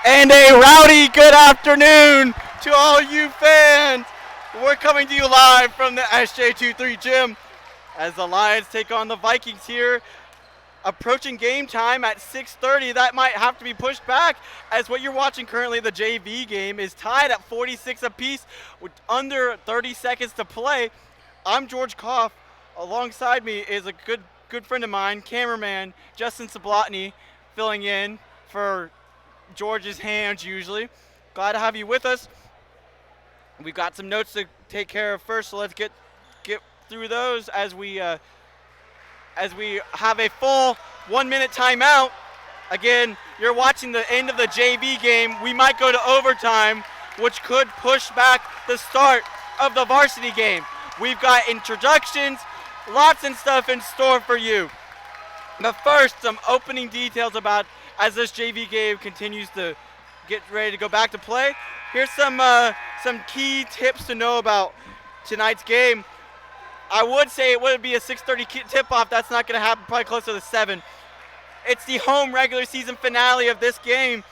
And a rowdy good afternoon to all you fans. We're coming to you live from the SJ23 Gym as the Lions take on the Vikings here. Approaching game time at 6:30. That might have to be pushed back as what you're watching currently, the JV game, is tied at 46 apiece with under 30 seconds to play. I'm George Kopf. Alongside me is a good friend of mine, cameraman Justin Sablotny, filling in for George's hands usually. Glad to have you with us. We've got some notes to take care of first, so let's get through those as we have a full 1 minute timeout. Again, you're watching the end of the JV game. We might go to overtime, which could push back the start of the varsity game. We've got introductions, lots and stuff in store for you. But first, some opening details about as this JV game continues to get ready to go back to play. Here's some key tips to know about tonight's game. I would say it would be a 6:30 tip-off. That's not going to happen, probably closer to 7. It's the home regular season finale of this game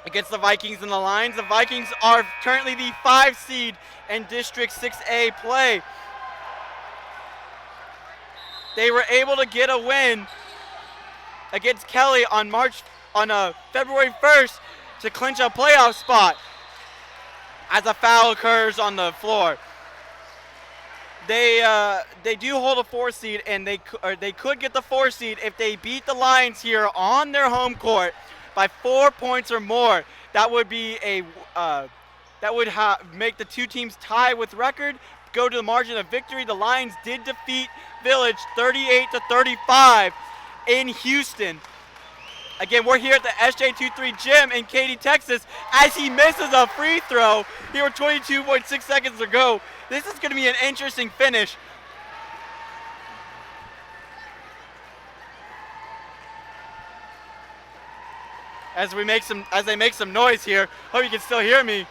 against the Vikings and the Lions. The Vikings are currently the 5 seed in District 6A play. They were able to get a win against Kelly on February 1st to clinch a playoff spot as a foul occurs on the floor. They do hold a 4 seed, and they could get the 4 seed if they beat the Lions here on their home court by 4 points or more. That would be make the two teams tie with record, go to the margin of victory. The Lions did defeat Village 38-35 in Houston. Again, we're here at the SJ23 Gym in Katy, Texas, as he misses a free throw here with 22.6 seconds to go. This is going to be an interesting finish. As they make some noise here. Hope you can still hear me.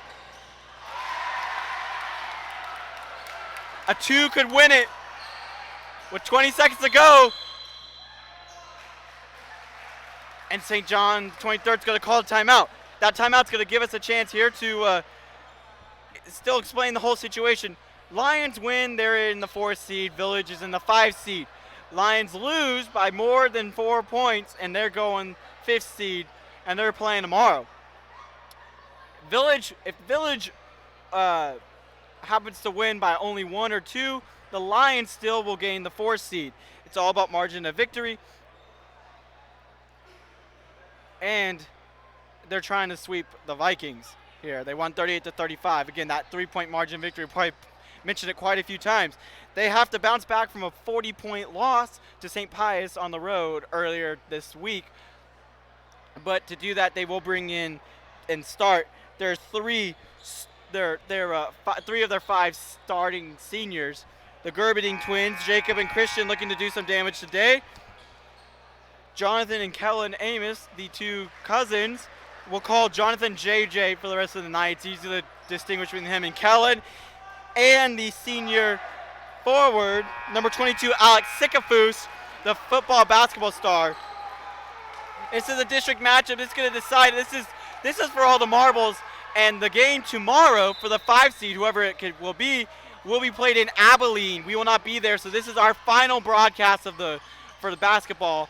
A 2 could win it with 20 seconds to go. And St. John 23rd is going to call a timeout. That timeout's going to give us a chance here to still explain the whole situation. Lions win, they're in the 4th seed. Village is in the 5 seed. Lions lose by more than 4 points, and they're going 5th seed, and they're playing tomorrow. If Village happens to win by only 1 or 2, the Lions still will gain the 4th seed. It's all about margin of victory. And they're trying to sweep the Vikings here. They won 38-35. Again, that 3-point margin victory, probably mentioned it quite a few times. They have to bounce back from a 40-point loss to St. Pius on the road earlier this week. But to do that, they will bring in and start their three of their 5 starting seniors. The Gerberding twins, Jacob and Christian, looking to do some damage today. Jonathan and Kellen Amos, the 2 cousins, we'll call Jonathan JJ for the rest of the night. It's easy to distinguish between him and Kellen. And the senior forward, number 22, Alex Sikafus, the football basketball star. This is a district matchup. It's going to decide. This is for all the marbles. And the game tomorrow for the 5 seed, whoever it will be played in Abilene. We will not be there, so this is our final broadcast for the basketball.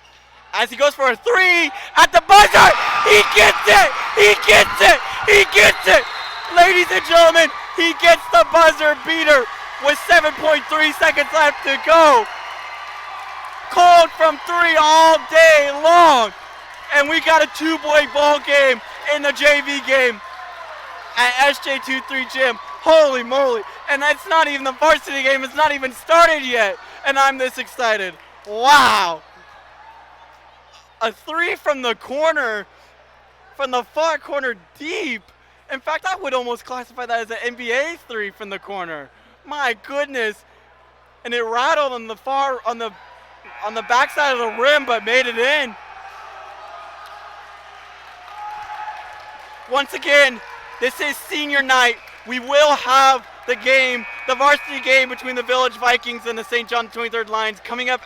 As he goes for a 3 at the buzzer, he gets it! He gets it! He gets it! Ladies and gentlemen, he gets the buzzer beater with 7.3 seconds left to go. Cold from 3 all day long. And we got a 2-point ball game in the JV game at SJ23 Gym. Holy moly. And that's not even the varsity game. It's not even started yet. And I'm this excited. Wow. A 3 from the corner, from the far corner deep. In fact, I would almost classify that as an NBA 3 from the corner. My goodness. And it rattled on the backside of the rim, but made it in. Once again, this is senior night. We will have the game, the varsity game between the Village Vikings and the St. John 23rd Lions coming up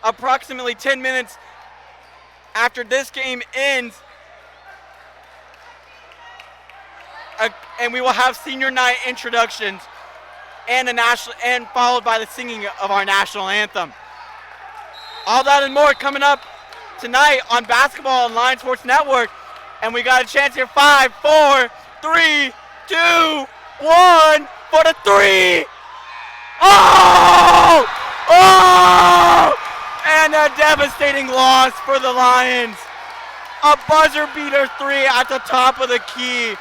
approximately 10 minutes after this game ends. And we will have senior night introductions and followed by the singing of our national anthem. All that and more coming up tonight on Basketball Online Sports Network. And we got a chance here. 5, 4, 3, 2, 1 for the three. Oh! Oh! And a devastating loss for the Lions. A buzzer beater three at the top of the key.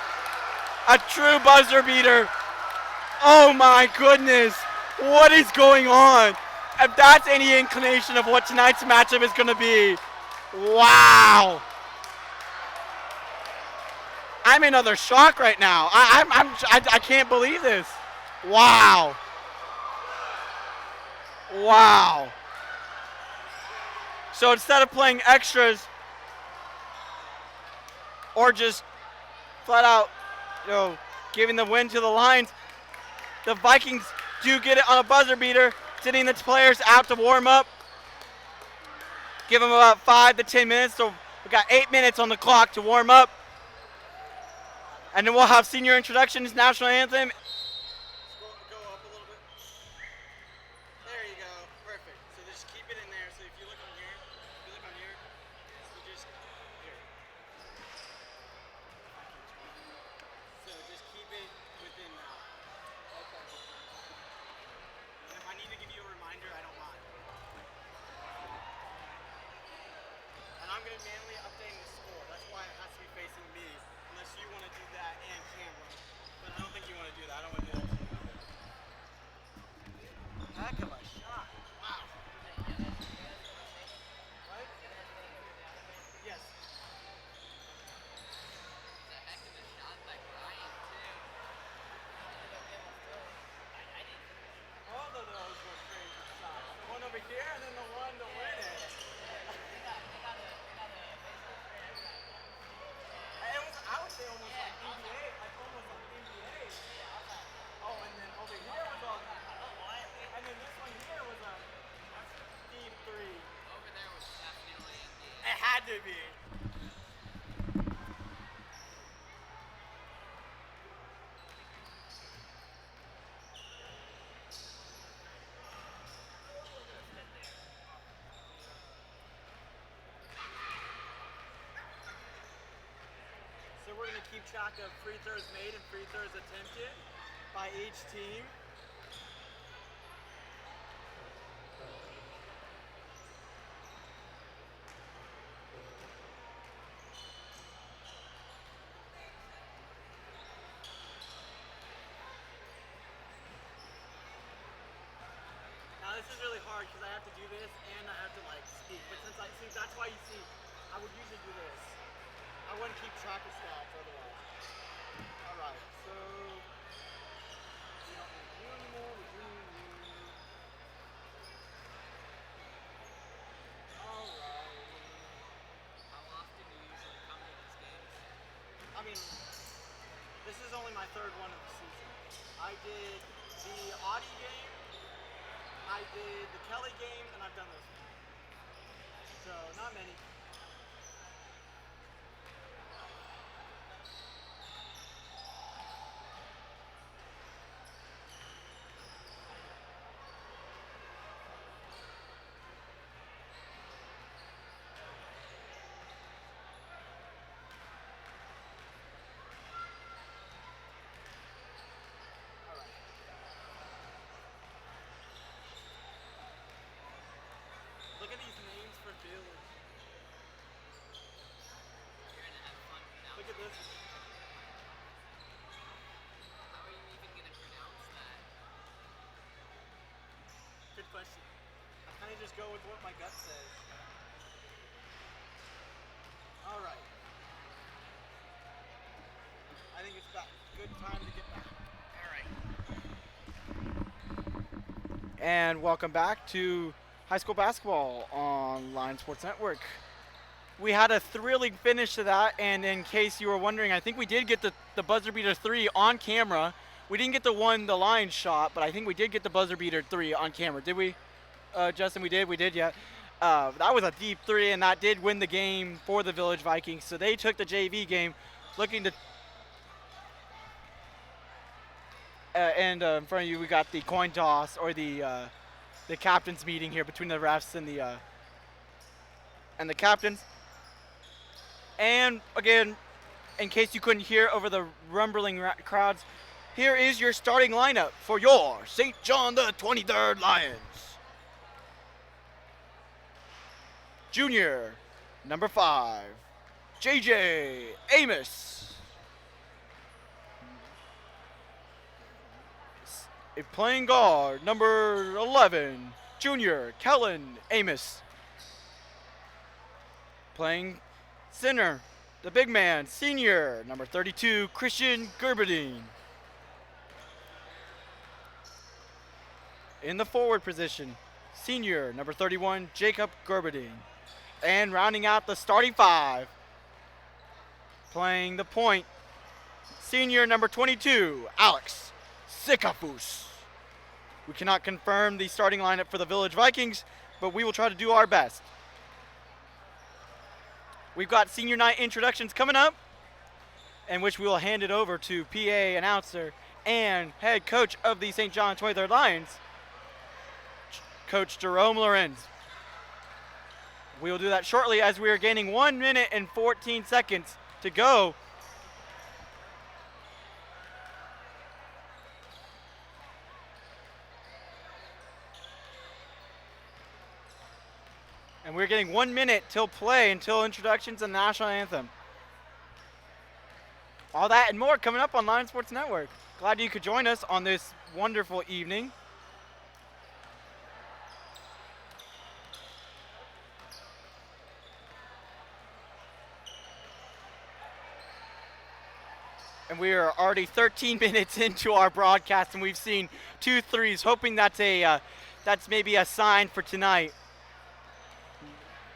A true buzzer beater. Oh my goodness. What is going on? If that's any inclination of what tonight's matchup is going to be. Wow. I'm in utter shock right now. I can't believe this. Wow. Wow. So instead of playing extras or just flat out, giving the win to the Lions, the Vikings do get it on a buzzer beater, sending the players out to warm up. Give them about 5 to 10 minutes. So we got 8 minutes on the clock to warm up. And then we'll have senior introductions, national anthem. Go up a little bit. There you go. Perfect. So just keep it in there. So if you look on here, so just here. So just keep it within that. Okay. And if I need to give you a reminder, I don't mind. And I'm going to manually update the score. That's why it has to be facing me. Unless you want to do that and camera. But I don't think you want to do that. I don't want to do that to you. Heck of a shot. Wow. Right? Yes. It's a heck of a shot by Brian, too. All of those were crazy shots. The one over here and then the one to win it. I would say almost like NBA, almost like NBA. Oh, and then over here was all that. And then this one here was a deep three. Over there was definitely NBA. It had to be. We're going to keep track of free throws made and free throws attempted by each team. Now this is really hard because I have to do this and I have to speak. But since that's why you see, I would usually do this. I wouldn't keep track of stats otherwise. Alright, so we don't need you anymore, we do need you. Alright. How often do you usually come to these games? I mean, this is only my third one of the season. I did the Audi game, I did the Kelly game, and I've done this one. So, not many. Look at these names for Village. You're gonna have fun pronouncing. Look at this. How are you even gonna pronounce that? Good question. I kind of just go with what my gut says. All right. I think it's about good time to get back. All right. And welcome back to high school basketball on Line Sports Network. We had a thrilling finish to that, and in case you were wondering, I think we did get the buzzer beater three on camera. We didn't get the one the Lions shot, but I think we did get the buzzer beater three on camera. Did we, Justin? We did, yeah. That was a deep three, and that did win the game for the Village Vikings. So they took the JV game looking to And in front of you, we got the coin toss or the captains meeting here between the refs and the captains. And again, in case you couldn't hear over the rumbling crowds, here is your starting lineup for your St. John the 23rd Lions. Junior, number 5, JJ Amos. A playing guard, number 11, Junior Kellen Amos. Playing center, the big man, senior, number 32, Christian Gerberdine. In the forward position, senior, number 31, Jacob Gerberdine. And rounding out the starting 5, playing the point, senior, number 22, Alex Sikafus. We cannot confirm the starting lineup for the Village Vikings, but we will try to do our best. We've got senior night introductions coming up, in which we will hand it over to PA announcer and head coach of the St. John 23rd Lions, Coach Jerome Lorenz. We will do that shortly as we are gaining 1 minute and 14 seconds to go. And we're getting 1 minute till play, until introductions and national anthem. All that and more coming up on Lion Sports Network. Glad you could join us on this wonderful evening. And we are already 13 minutes into our broadcast, and we've seen 2 threes, hoping that's maybe a sign for tonight.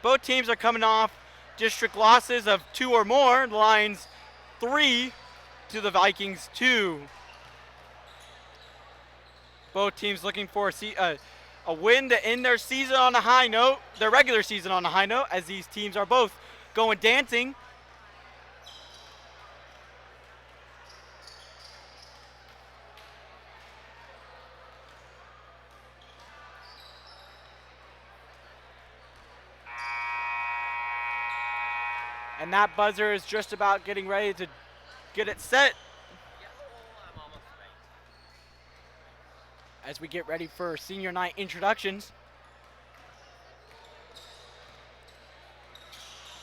Both teams are coming off district losses of 2 or more. The Lions 3 to the Vikings 2. Both teams looking for a win to end their season on a high note, their regular season on a high note, as these teams are both going dancing. And that buzzer is just about getting ready to get it set. As we get ready for senior night introductions.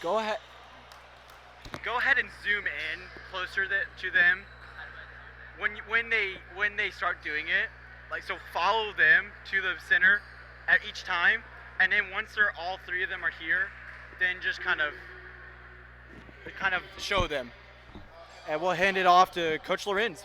Go ahead and zoom in closer to them when they start doing it. Like, so follow them to the center at each time, and then once all 3 of them are here, then just kind of show them. And we'll hand it off to Coach Lorenz.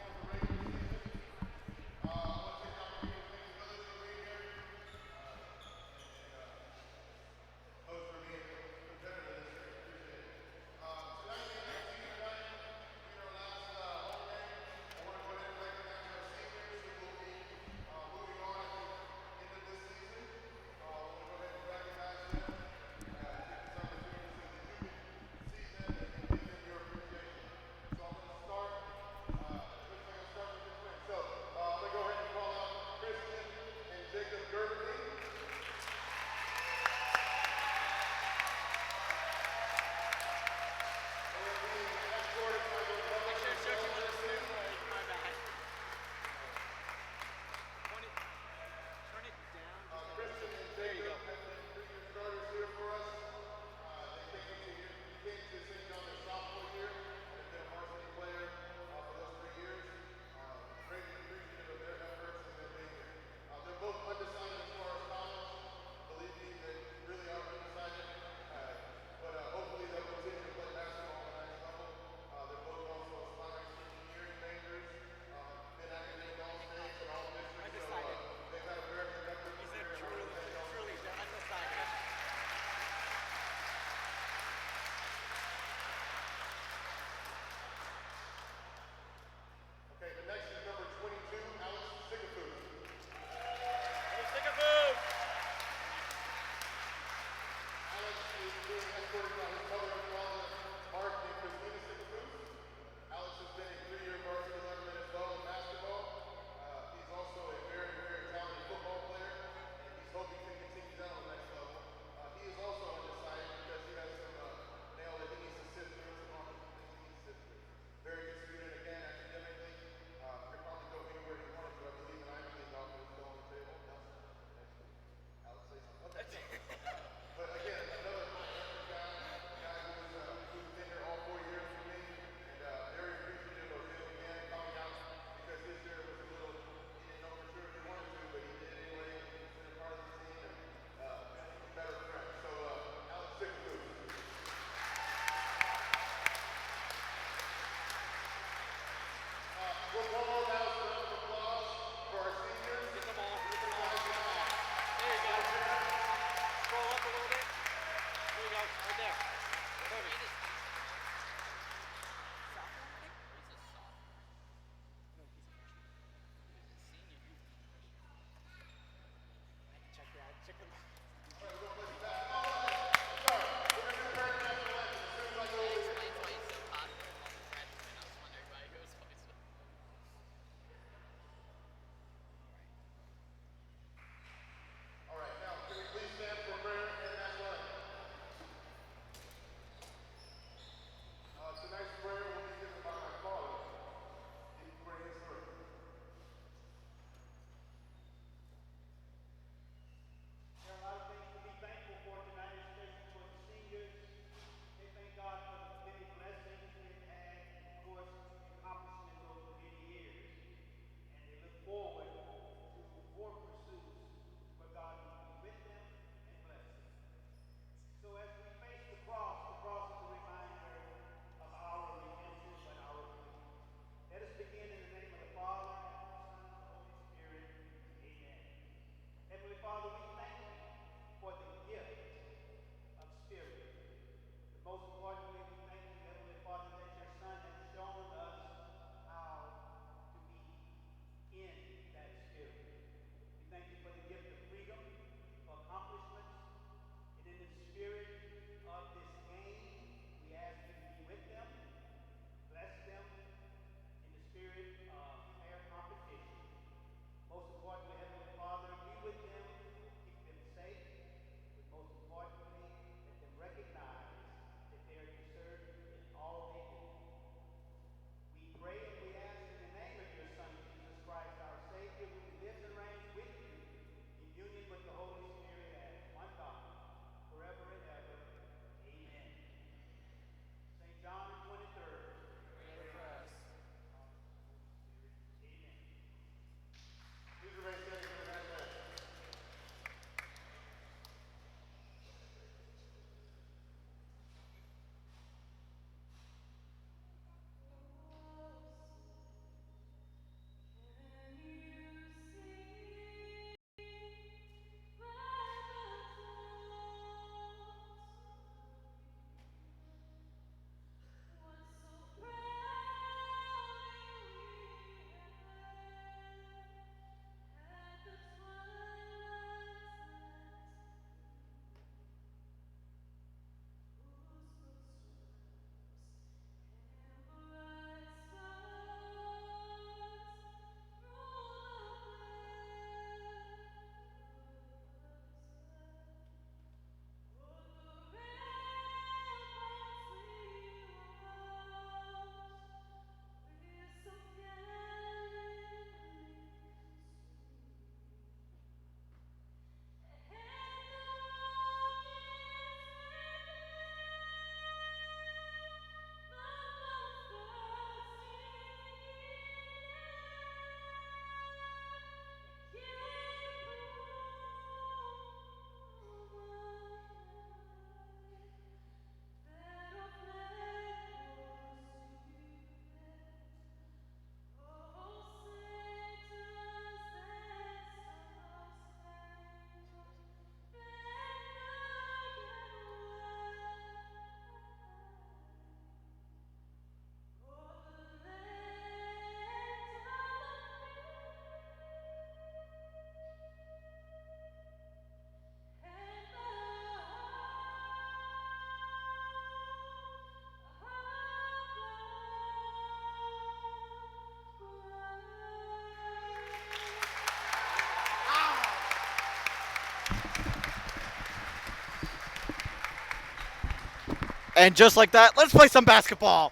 And just like that, let's play some basketball.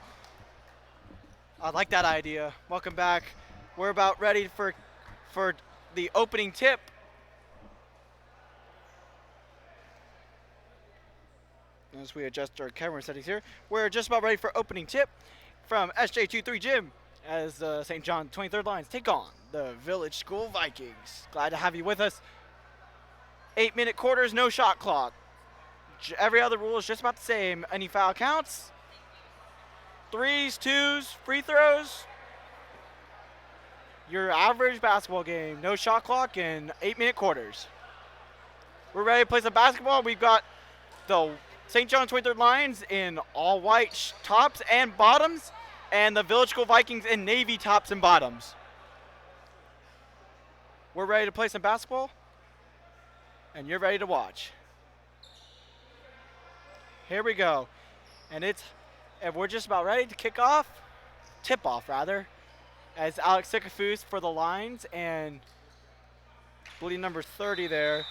I like that idea. Welcome back. We're about ready for the opening tip. As we adjust our camera settings here, we're just about ready for opening tip from SJ23 Gym as St. John 23rd Lions take on the Village School Vikings. Glad to have you with us. 8-minute quarters, no shot clock. Every other rule is just about the same. Any foul counts. Threes, twos, free throws. Your average basketball game. No shot clock and 8-minute quarters. We're ready to play some basketball. We've got the St. John 23rd Lions in all white tops and bottoms, and the Village School Vikings in navy tops and bottoms. We're ready to play some basketball, and you're ready to watch. Here we go. And we're just about ready to kick off, tip off rather, as Alex Sikafus for the Lions and I believe number 30 there,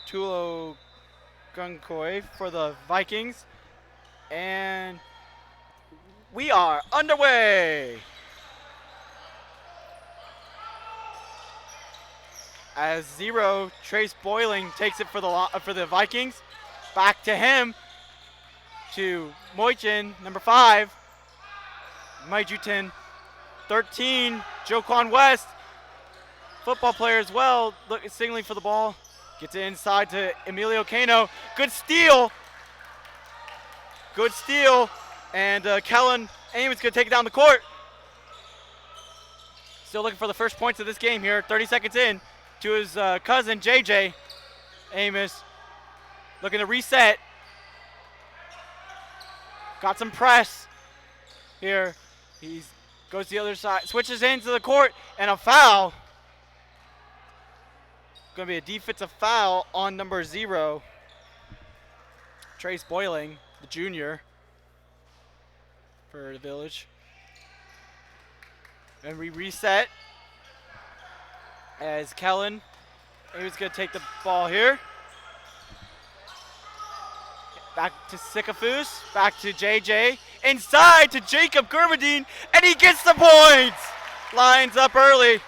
Tulo Gunkoi for the Vikings. And we are underway. As zero, Trace Boiling takes it for the Vikings. Back to him, to Moichin, number 5. Maijutin, 13. Joquan West, football player as well, signaling for the ball. Gets it inside to Emilio Cano. Good steal. Good steal. And Kellen Ames going to take it down the court. Still looking for the first points of this game here. 30 seconds in to his cousin, JJ Amos. Looking to reset. Got some press here. He goes to the other side. Switches into the court. And a foul. Going to be a defensive foul on number 0. Trace Boiling, the junior for the Village. And we reset as Kellen. He was going to take the ball here. Back to Sikafus. Back to JJ. Inside to Jacob Gerberdine. And he gets the points. Lines up early.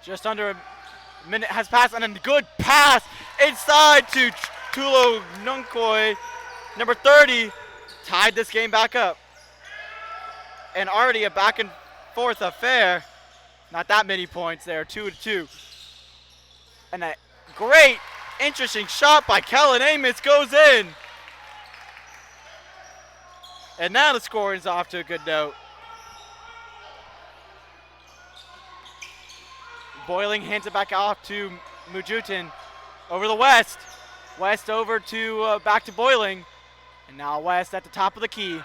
Just under a minute has passed, and a good pass inside to Tulo Nunkoi. Number 30 tied this game back up. And already a back and forth affair. Not that many points there, 2-2. And a great, interesting shot by Kellen Amos goes in. And now the scoring is off to a good note. Boiling hands it back off to Mujutin. Over the West. West over to back to Boiling. And now West at the top of the key.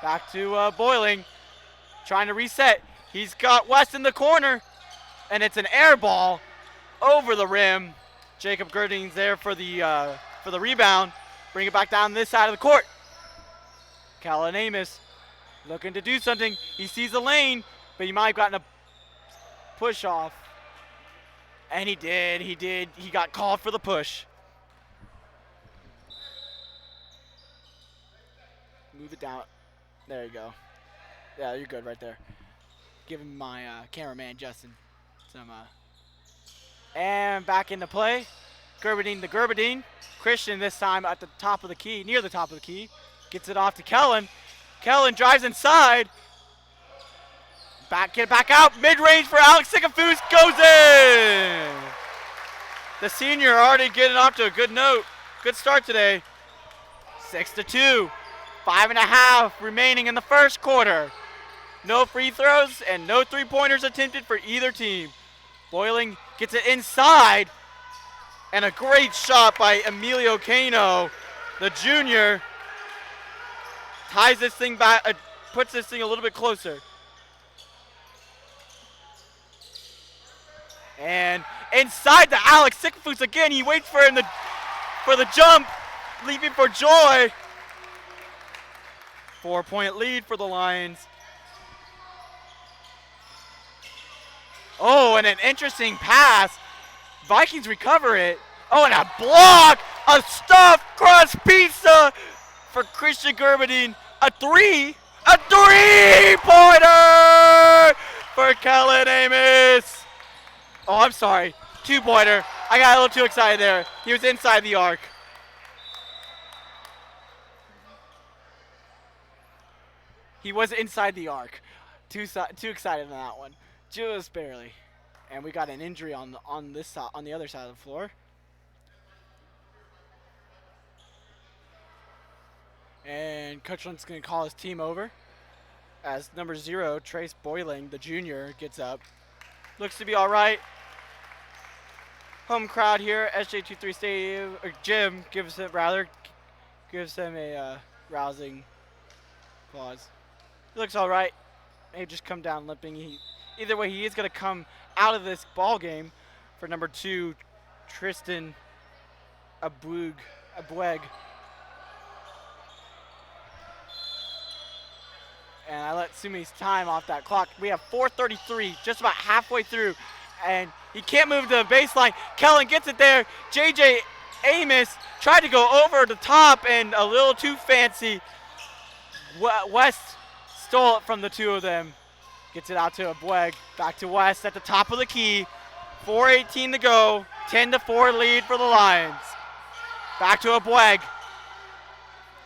Back to Boiling. Trying to reset. He's got West in the corner. And it's an air ball over the rim. Jacob Gerdine's there for the rebound. Bring it back down this side of the court. Kellen Amos looking to do something. He sees the lane, but he might have gotten a push off. And he did. He got called for the push. Move it down. There you go. Yeah, you're good right there. Giving my cameraman Justin some. And back into play. Gerberdine to Gerberdine. Christian this time at the top of the key, near the top of the key. Gets it off to Kellen. Kellen drives inside. Get it back out. Mid-range for Alex Sikafus. Goes in. The senior already getting off to a good note. Good start today. 6-2. 5.5 remaining in the first quarter. No free throws and no three-pointers attempted for either team. Boiling gets it inside. And a great shot by Emilio Cano, the junior. Ties this thing back, puts this thing a little bit closer. And inside to Alex Sikafus again. He waits for him for the jump, leaving for joy. 4-point lead for the Lions. Oh, and an interesting pass. Vikings recover it. Oh, and a block. A stuffed crust pizza for Christian Gerberding. A three-pointer for Kellen Amos. Oh, I'm sorry. 2-pointer. I got a little too excited there. He was inside the arc. He was inside the arc. Too excited on that one. Just barely. And we got an injury on this side, on the other side of the floor. And Coach Lund's going to call his team over as number 0, Trace Boyling, the junior, gets up. Looks to be all right. Home crowd here, SJ23 Stadium or Gym gives him a rousing applause. He looks all right. May just come down limping. Either way, he is going to come out of this ball game for number 2, Tristan Abueg. And I let Sumi's time off that clock. We have 4:33, just about halfway through, and he can't move to the baseline. Kellen gets it there. JJ Amos tried to go over the top and a little too fancy. West stole it from the two of them. Gets it out to Abueg. Back to West at the top of the key. 4:18 to go. 10-4 lead for the Lions. Back to Abueg.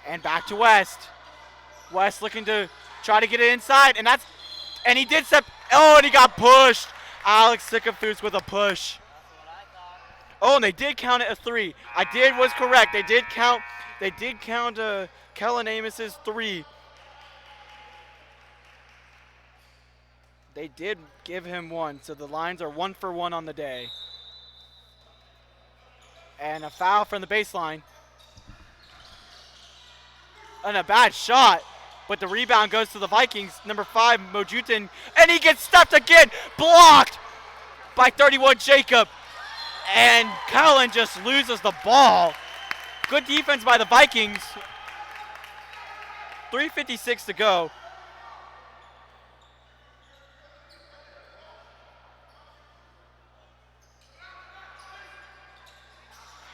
And back to West. West looking to try to get it inside, and he did step. Oh, and he got pushed. Alex Sycophus with a push. Oh, and they did count it a 3. Was correct. They did count Kellen Amos's 3. They did give him 1, so the Lions are 1 for 1 on the day. And a foul from the baseline. And a bad shot. But the rebound goes to the Vikings. Number 5, Mojutin. And he gets stuffed again. Blocked by 31 Jacob. And Kellen just loses the ball. Good defense by the Vikings. 3:56 to go.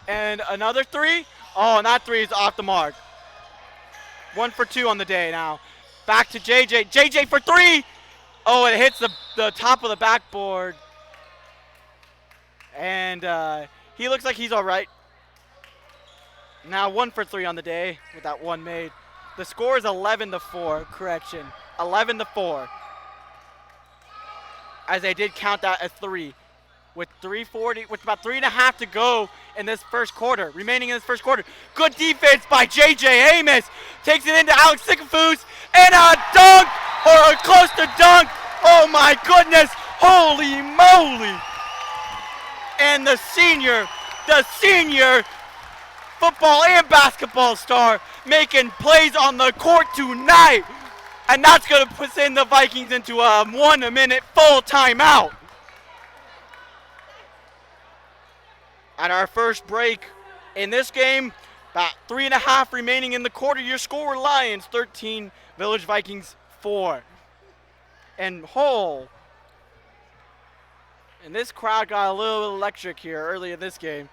And another 3. Oh, and that 3 is off the mark. 1 for 2 on the day now. Back to JJ. JJ for 3. Oh, it hits the top of the backboard. And he looks like he's all right. Now 1 for 3 on the day with that 1 made. The score is 11-4. Correction. 11-4. As they did count that as 3. With about 3.5 to go in this first quarter. Remaining in this first quarter. Good defense by JJ Amos. Takes it into Alex Sycophus. And a dunk, or a close to dunk. Oh my goodness. Holy moly. And the senior football and basketball star making plays on the court tonight. And that's going to send the Vikings into a 1-minute full timeout. At our first break in this game, about 3.5 remaining in the quarter. Your score, Lions 13, Village Vikings 4. And and this crowd got a little electric here early in this game.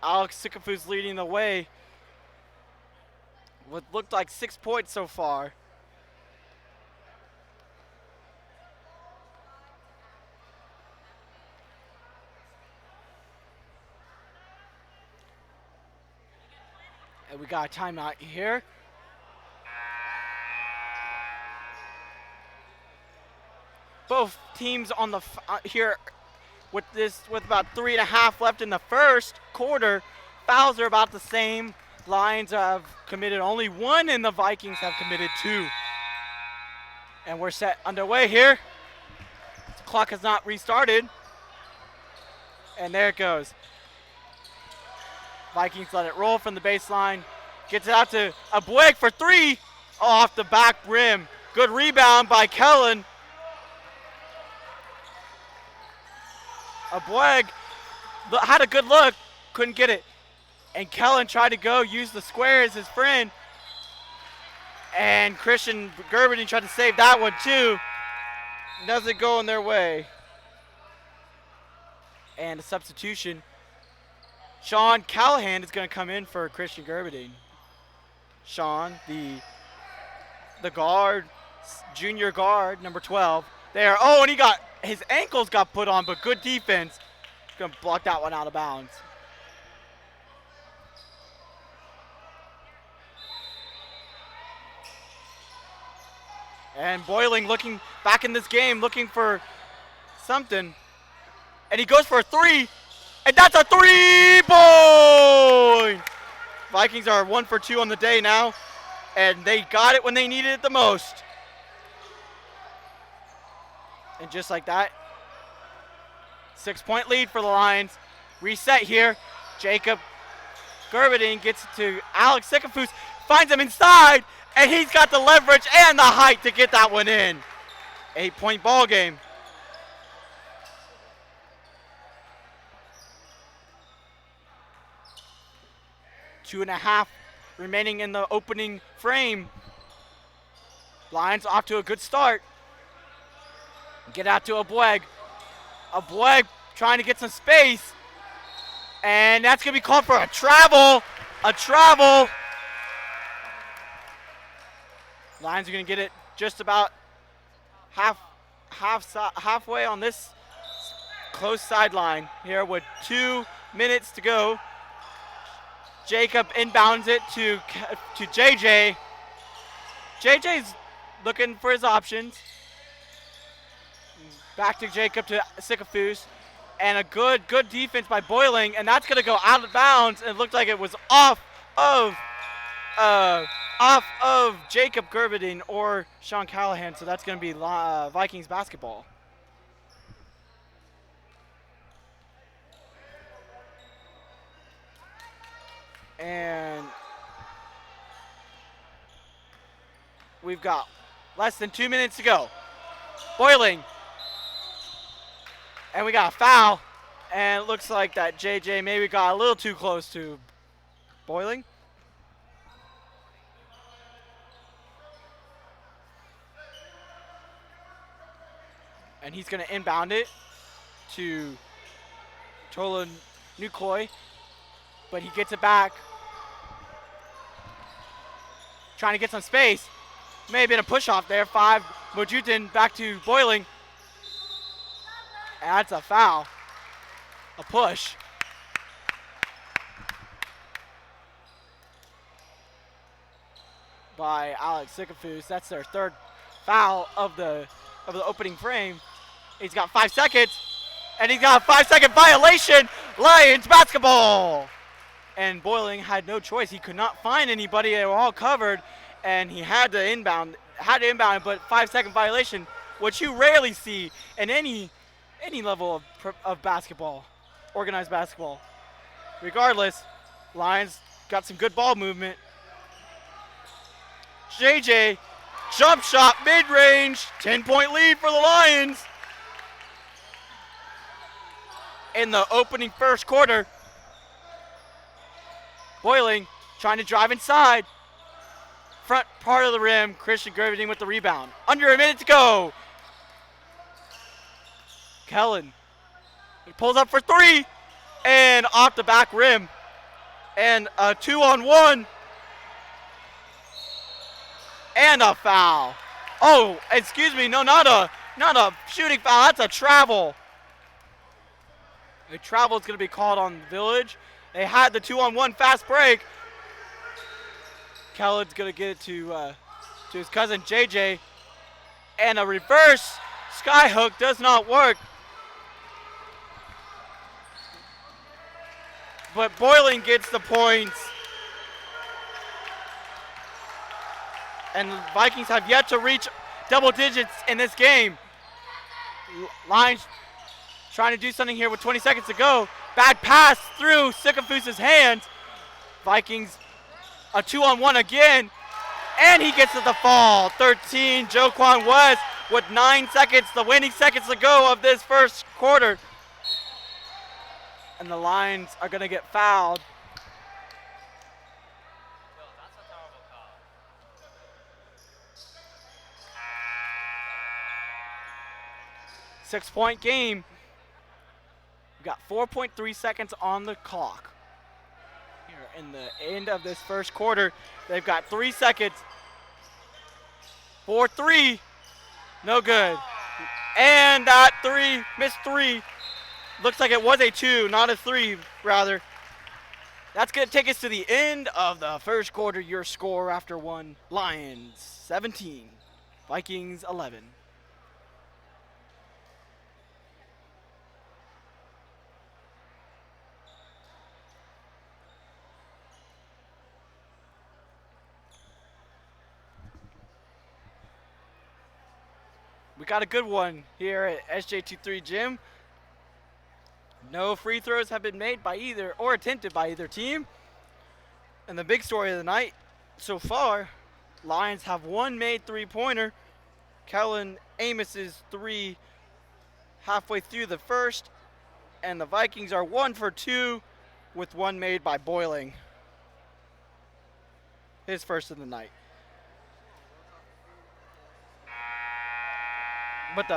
Alex Sycophus leading the way. What looked like 6 points so far. And we got a timeout here. Both teams on the here with about 3.5 left in the first quarter. Fouls are about the same. Lions have committed only 1, and the Vikings have committed 2. And we're set underway here. The clock has not restarted. And there it goes. Vikings let it roll from the baseline. Gets it out to Abueg for 3. Off the back rim. Good rebound by Kellen. Abueg had a good look. Couldn't get it. And Kellen tried to use the square as his friend. And Christian Gerberding tried to save that one too. doesn't go in their way. And a substitution. Sean Callahan is going to come in for Christian Gerberding. Sean, the guard, junior guard, number 12. There. Oh, and his ankles got put on, but good defense. Going to block that one out of bounds. And Boiling looking back in this game, looking for something. And he goes for a three. And that's a 3-point! Vikings are 1 for 2 on the day now. And they got it when they needed it the most. And just like that, 6-point lead for the Lions. Reset here. Jacob Gerberding gets it to Alex Sikafus, finds him inside, and he's got the leverage and the height to get that one in. 8-point ball game. Two and a half remaining in the opening frame. Lions off to a good start. Get out to Abweg. Abweg trying to get some space. And that's going to be called for a travel. A travel. Lions are going to get it just about halfway on this close sideline here with 2 minutes to go. Jacob inbounds it to JJ. JJ's looking for his options. Back to Jacob to Sikafus. And a good defense by Boiling, and that's going to go out of bounds. And it looked like it was off of Jacob Gerberding or Sean Callahan, so that's going to be Vikings basketball. And we've got less than 2 minutes to go. Boiling. And we got a foul. And it looks like that JJ maybe got a little too close to Boiling. And he's going to inbound it to Tola Nukoi. But he gets it back. Trying to get some space. May have been a push-off there. 5, Mojutin back to Boiling. And that's a foul. A push. By Alex Sikafus. That's their third foul of the opening frame. He's got 5 seconds. And he's got a 5-second violation. Lions basketball. And Boiling had no choice. He could not find anybody. They were all covered. And he had to inbound. But 5-second violation, which you rarely see in any level of basketball, organized basketball. Regardless, Lions got some good ball movement. JJ, jump shot, mid-range, 10-point lead for the Lions. In the opening first quarter, Boiling trying to drive inside. Front part of the rim, Christian Gerberding with the rebound. Under a minute to go. Kellen, he pulls up for 3, and off the back rim. And a 2-on-1. And a foul. Oh, excuse me, no, not a shooting foul, that's a travel. A travel is going to be called on Village. They had the 2-on-1 fast break. Kellen's going to get it to his cousin JJ. And a reverse skyhook does not work. But Boiling gets the points. And the Vikings have yet to reach double digits in this game. Lions trying to do something here with 20 seconds to go. Bad pass through Sikafus' hands. Vikings a 2-on-1 again. And he gets to the fall. 13, Joquan West with 9 seconds, the winning seconds to go of this first quarter. And the Lions are going to get fouled. 6-point game. We've got 4.3 seconds on the clock. Here in the end of this first quarter, they've got 3 seconds. 4-3, no good. And that 3, missed 3. Looks like it was a 2, not a 3, rather. That's going to take us to the end of the first quarter. Your score after one, Lions 17, Vikings 11. We got a good one here at SJ23 Gym. No free throws have been made by either or attempted by either team. And the big story of the night so far, Lions have one made three-pointer. Kellen Amos's 3 halfway through the first. And the Vikings are 1 for 2 with one made by Boiling. His first of the night. But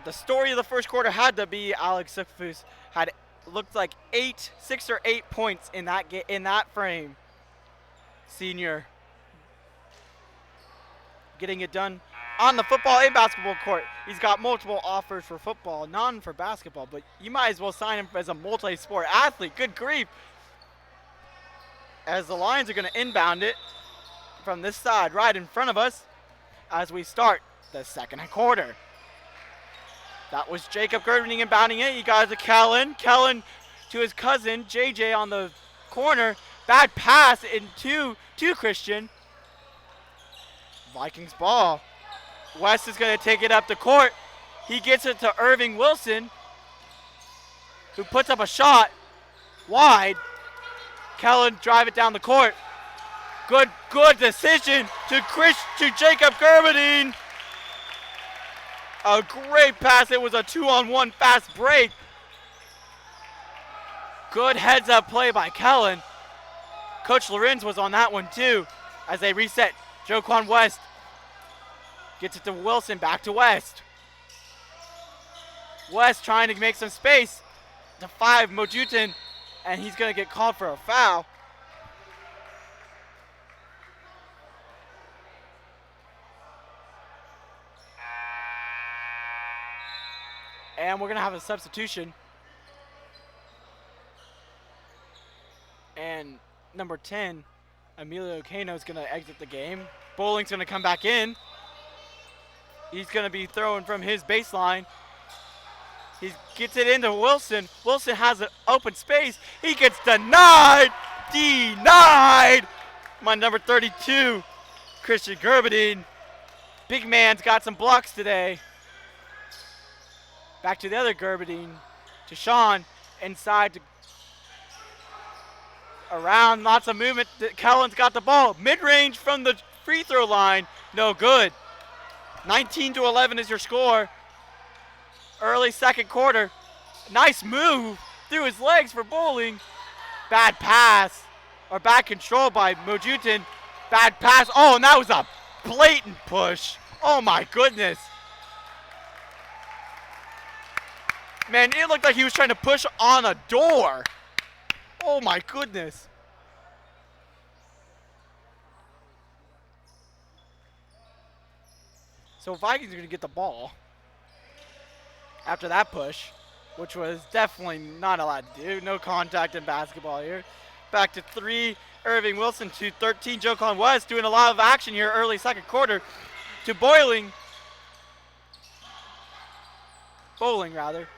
the story of the first quarter had to be Alex Sifus had looked like 6 or 8 points in that frame. Senior getting it done on the football and basketball court. He's got multiple offers for football, none for basketball, but you might as well sign him as a multi-sport athlete. Good grief. As the Lions are going to inbound it from this side right in front of us as we start the second quarter. That was Jacob Gerberding inbounding it. He got it to Kellen. Kellen to his cousin, JJ, on the corner. Bad pass into Christian. Vikings ball. West is going to take it up the court. He gets it to Irving Wilson, who puts up a shot wide. Kellen drive it down the court. Good decision to Jacob Gerberding. A great pass. It was a 2-on-1 fast break. Good heads-up play by Kellen. Coach Lorenz was on that one too as they reset. Joquan West gets it to Wilson, back to West. West trying to make some space to 5, Mojutin, and he's going to get called for a foul. And we're going to have a substitution. And number 10, Emilio Cano, is going to exit the game. Bowling's going to come back in. He's going to be throwing from his baseline. He gets it into Wilson. Wilson has an open space. He gets denied. Denied. My number 32, Christian Gerberding. Big man's got some blocks today. Back to the other Gerberding. To Sean. Inside to around. Lots of movement. Kellen's got the ball. Mid-range from the free throw line. No good. 19-11 is your score. Early second quarter. Nice move through his legs for Bowling. Bad pass. Or bad control by Mojutin. Bad pass. Oh, and that was a blatant push. Oh my goodness. Man, it looked like he was trying to push on a door. Oh my goodness. So Vikings are going to get the ball after that push, which was definitely not allowed to do. No contact in basketball here. Back to 3, Irving Wilson to 13, Joquan West doing a lot of action here early second quarter to Bowling, rather.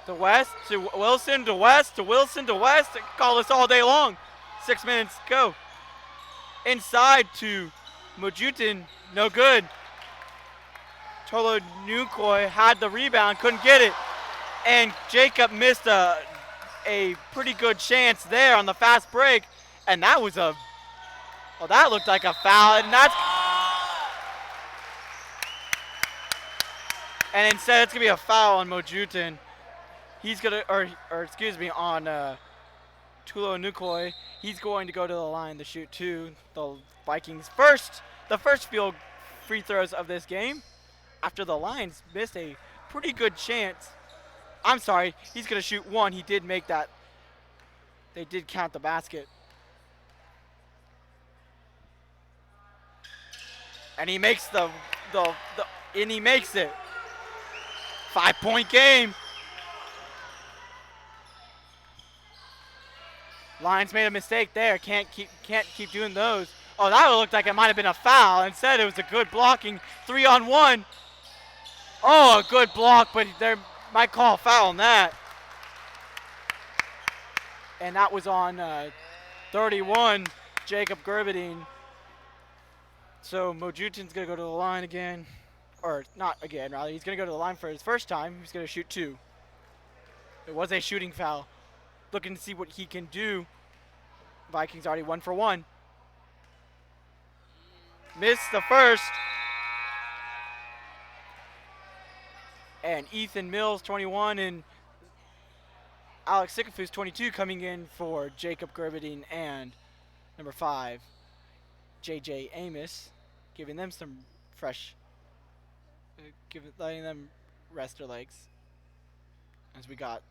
To West, to Wilson, to West, to Wilson, to West. Call this all day long. 6 minutes go. Inside to Mojutin, no good. Tolo Nukoi had the rebound, couldn't get it. And Jacob missed a pretty good chance there on the fast break. And that was that looked like a foul. And instead it's going to be a foul on Mojutin. He's going to, on Tulo Nukoi. He's going to go to the line to shoot 2. The Vikings the first free throws of this game. after the Lions missed a pretty good chance. I'm sorry, he's going to shoot one. He did make that. They did count the basket. And he makes and he makes it. 5-point game. Lions made a mistake there. Can't keep doing those. Oh, that looked like it might have been a foul. Instead, it was a good blocking 3-on-1. Oh, a good block, but they might call a foul on that. And that was on 31, Jacob Gerberding. So Mojutin's going to go to the line again. Or not again, rather. He's going to go to the line for his first time. He's going to shoot 2. It was a shooting foul. Looking to see what he can do. Vikings already 1 for 1. Missed the first. And Ethan Mills, 21, and Alex Sikafus, 22, coming in for Jacob Gerberding and number 5, JJ Amos, giving them some fresh, letting them rest their legs. As we got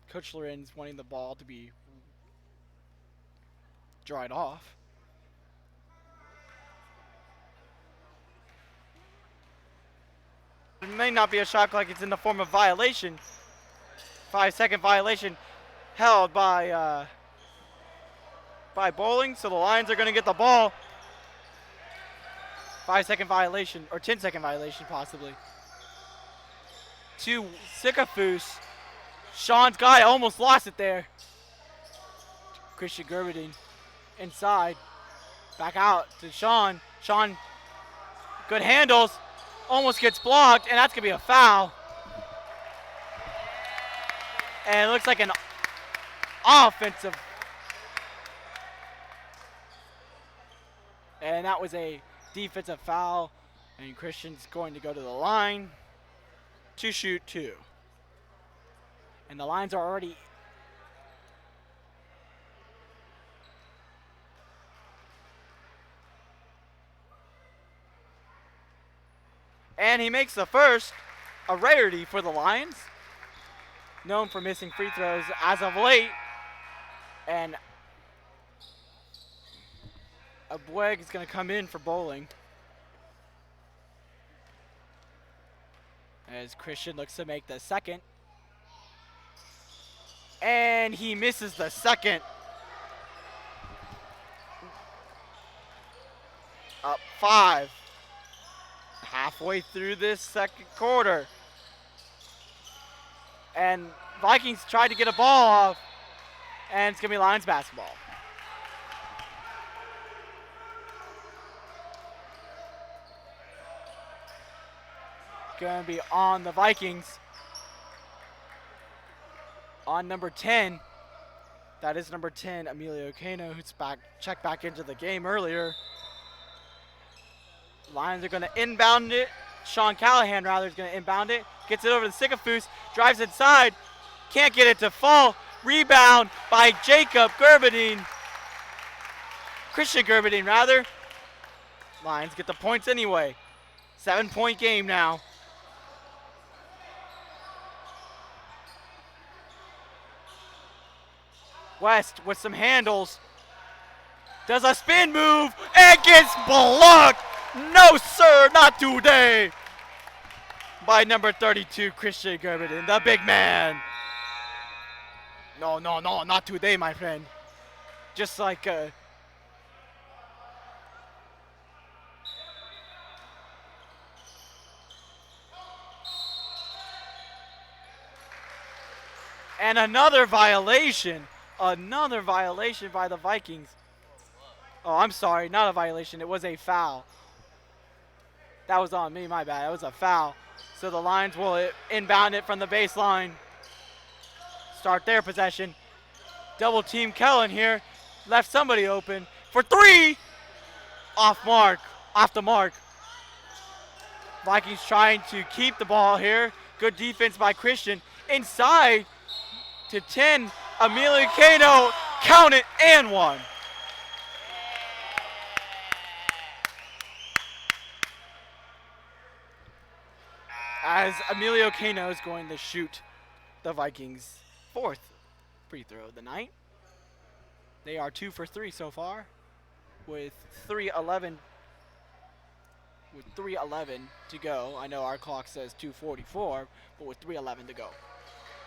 Coach Lorenz wanting the ball to be dried off. It may not be a shot like it's in the form of violation. 5-second violation held by Bowling, so the Lions are going to get the ball. 5-second violation, or 10-second violation possibly. To Sikafus. Sean's guy almost lost it there. Christian Gerberding inside. Back out to Sean. Sean, good handles. Almost gets blocked, and that's going to be a foul. And it looks like an offensive. And that was a defensive foul. And Christian's going to go to the line to shoot 2. And the Lions are already. And he makes the first, a rarity for the Lions. Known for missing free throws as of late. And Abweg is going to come in for Bowling. As Christian looks to make the second. And he misses the second. Up 5. Halfway through this second quarter. And Vikings tried to get a ball off. And it's going to be Lions basketball. Going to be on the Vikings. On number 10. That is number 10, Emilio Cano, who's checked back into the game earlier. Lions are going to inbound it. Sean Callahan, rather, is going to inbound it. Gets it over to Sikafus. Drives inside. Can't get it to fall. Rebound by Jacob Gerberding. Christian Gerberding, rather. Lions get the points anyway. 7-point game now. West with some handles. Does a spin move and gets blocked. No, sir, not today. By number 32, Christian Gerberding, the big man. No, not today, my friend. Just like and another violation. Another violation by the Vikings. Oh, I'm sorry, not a violation. It was a foul. That was on me, my bad. It was a foul. So the Lions will inbound it from the baseline. Start their possession. Double team Kellen here. Left somebody open for 3. Off the mark. Vikings trying to keep the ball here. Good defense by Christian. Inside to 10. Emilio Cano, count it, and 1. as Emilio Cano is going to shoot the Vikings' fourth free throw of the night. They are 2 for 3 so far, with 3:11 to go. I know our clock says 2:44, but with 3:11 to go.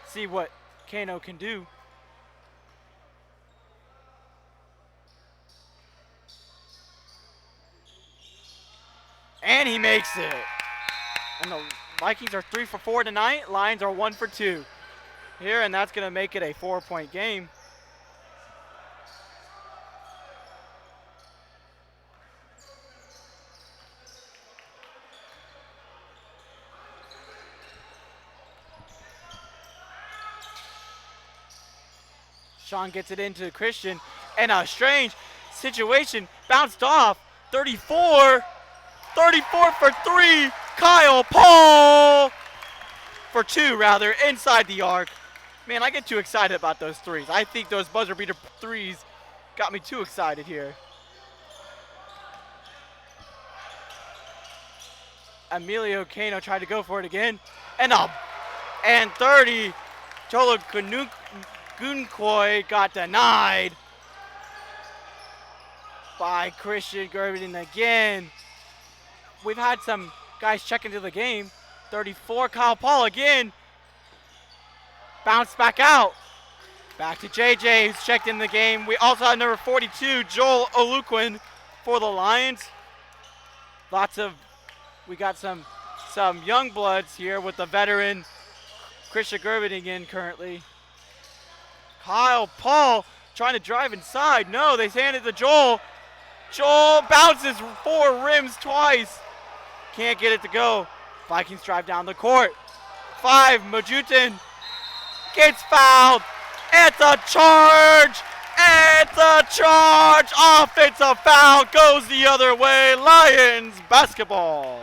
See what Kano can do. And he makes it. And the Vikings are 3 for 4 tonight. Lions are 1 for 2 here, and that's going to make it a 4-point game. Sean gets it into Christian, and a strange situation, bounced off. 34 for 3. Kyle Paul for 2, rather, inside the arc. Man, I get too excited about those threes. I think those buzzer beater threes got me too excited here. Emilio Cano tried to go for it again, and 30. Jolo Gunkoi got denied by Christian Gervin again. We've had some guys check into the game. 34, Kyle Paul again. Bounce back out. Back to JJ, who's checked in the game. We also have number 42, Joel Oluquin for the Lions. We got some young bloods here with the veteran Christian Gervin in currently. Kyle Paul trying to drive inside. No, they hand it to Joel. Joel bounces 4 rims twice. Can't get it to go. Vikings drive down the court. 5, Majutin gets fouled. It's a charge. It's a charge. Offensive foul goes the other way. Lions basketball.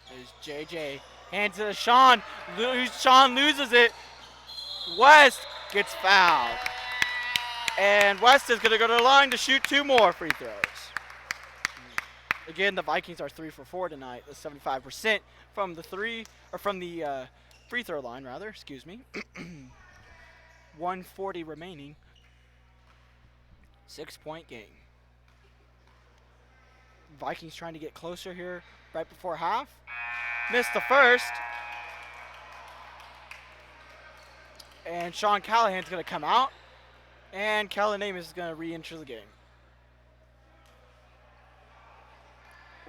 There's JJ. Hands it to Sean. Sean loses it. West gets fouled. And West is going to go to the line to shoot 2 more free throws. Again, the Vikings are 3 for 4 tonight. That's 75% from the free throw line, rather. Excuse me. 1:40 remaining. 6-point game. Vikings trying to get closer here right before half. Missed the first. And Sean Callahan's going to come out. And Kellen Amos is going to re-enter the game.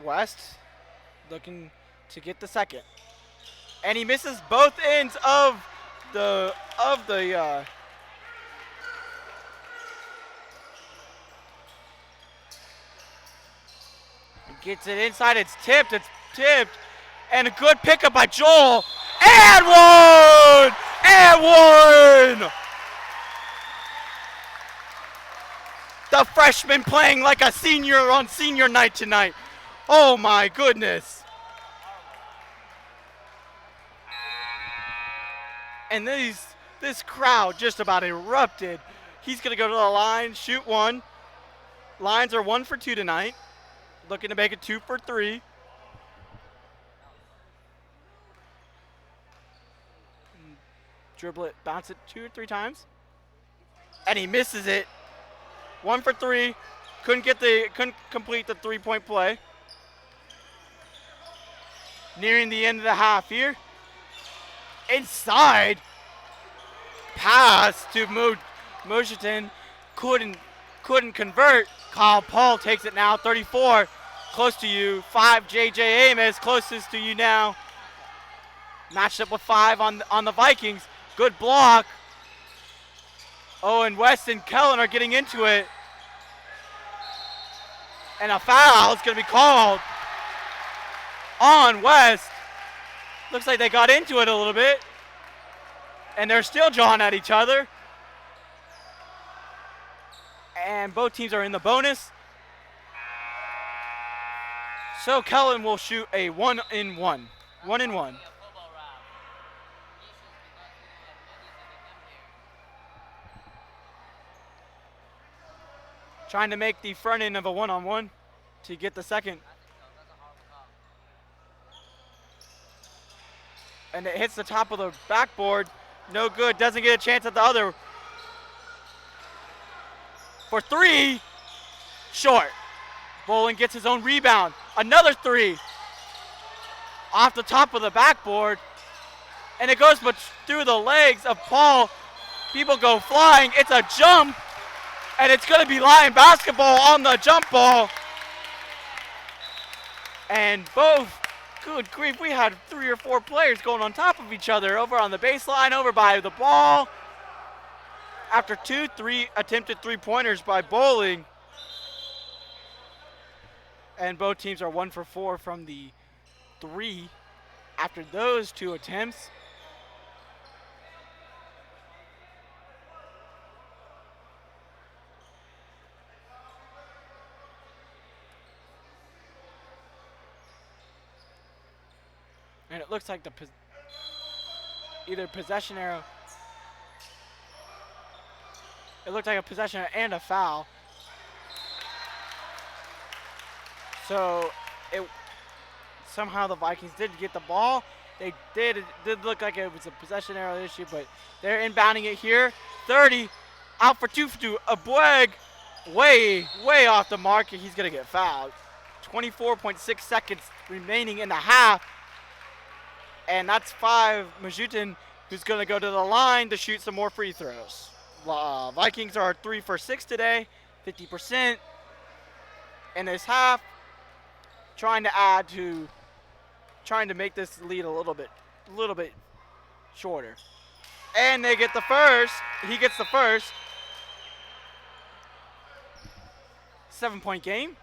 West looking to get the second. And he misses both ends of the gets it inside. It's tipped. And a good pickup by Joel. And one! And one! The freshman playing like a senior on senior night tonight. Oh my goodness. And this crowd just about erupted. He's going to go to the line, shoot 1. Lions are 1 for 2 tonight. Looking to make it 2 for 3. Dribble it, bounce it 2 or 3 times. And he misses it. 1 for 3. Couldn't complete the 3-point play. Nearing the end of the half here. Inside. Pass to Mojitin. Couldn't convert. Kyle Paul takes it now. 34. Close to you. 5, JJ Amos. Closest to you now. Matched up with 5 on the Vikings. Good block. And West and Kellen are getting into it. And a foul is going to be called on West. Looks like they got into it a little bit. And they're still jawing at each other. And both teams are in the bonus. So Kellen will shoot a 1-and-1. 1-and-1. Trying to make the front end of a one-on-one to get the second. And it hits the top of the backboard. No good. Doesn't get a chance at the other. For three. Short. Bowling gets his own rebound. Another three. Off the top of the backboard. And it goes but through the legs of Paul. People go flying. It's a jump. And it's going to be Lion basketball on the jump ball. And both, good grief, we had 3 or 4 players going on top of each other over on the baseline, over by the ball. After 2-3 attempted three-pointers by Bowling. And both teams are 1 for 4 from the 3 after those 2 attempts. And it looks like the either possession arrow. It looked like a possession arrow and a foul. So somehow the Vikings did get the ball. It did look like it was a possession arrow issue, but they're inbounding it here. 30 out for 2 for 2. Abweg way off the mark, and he's gonna get fouled. 24.6 seconds remaining in the half. And that's 5. Majutin, who's going to go to the line to shoot some more free throws. Vikings are 3 for 6 today, 50% in this half. Trying to make this lead a little bit shorter. And they get the first. He gets the first. 7-point game.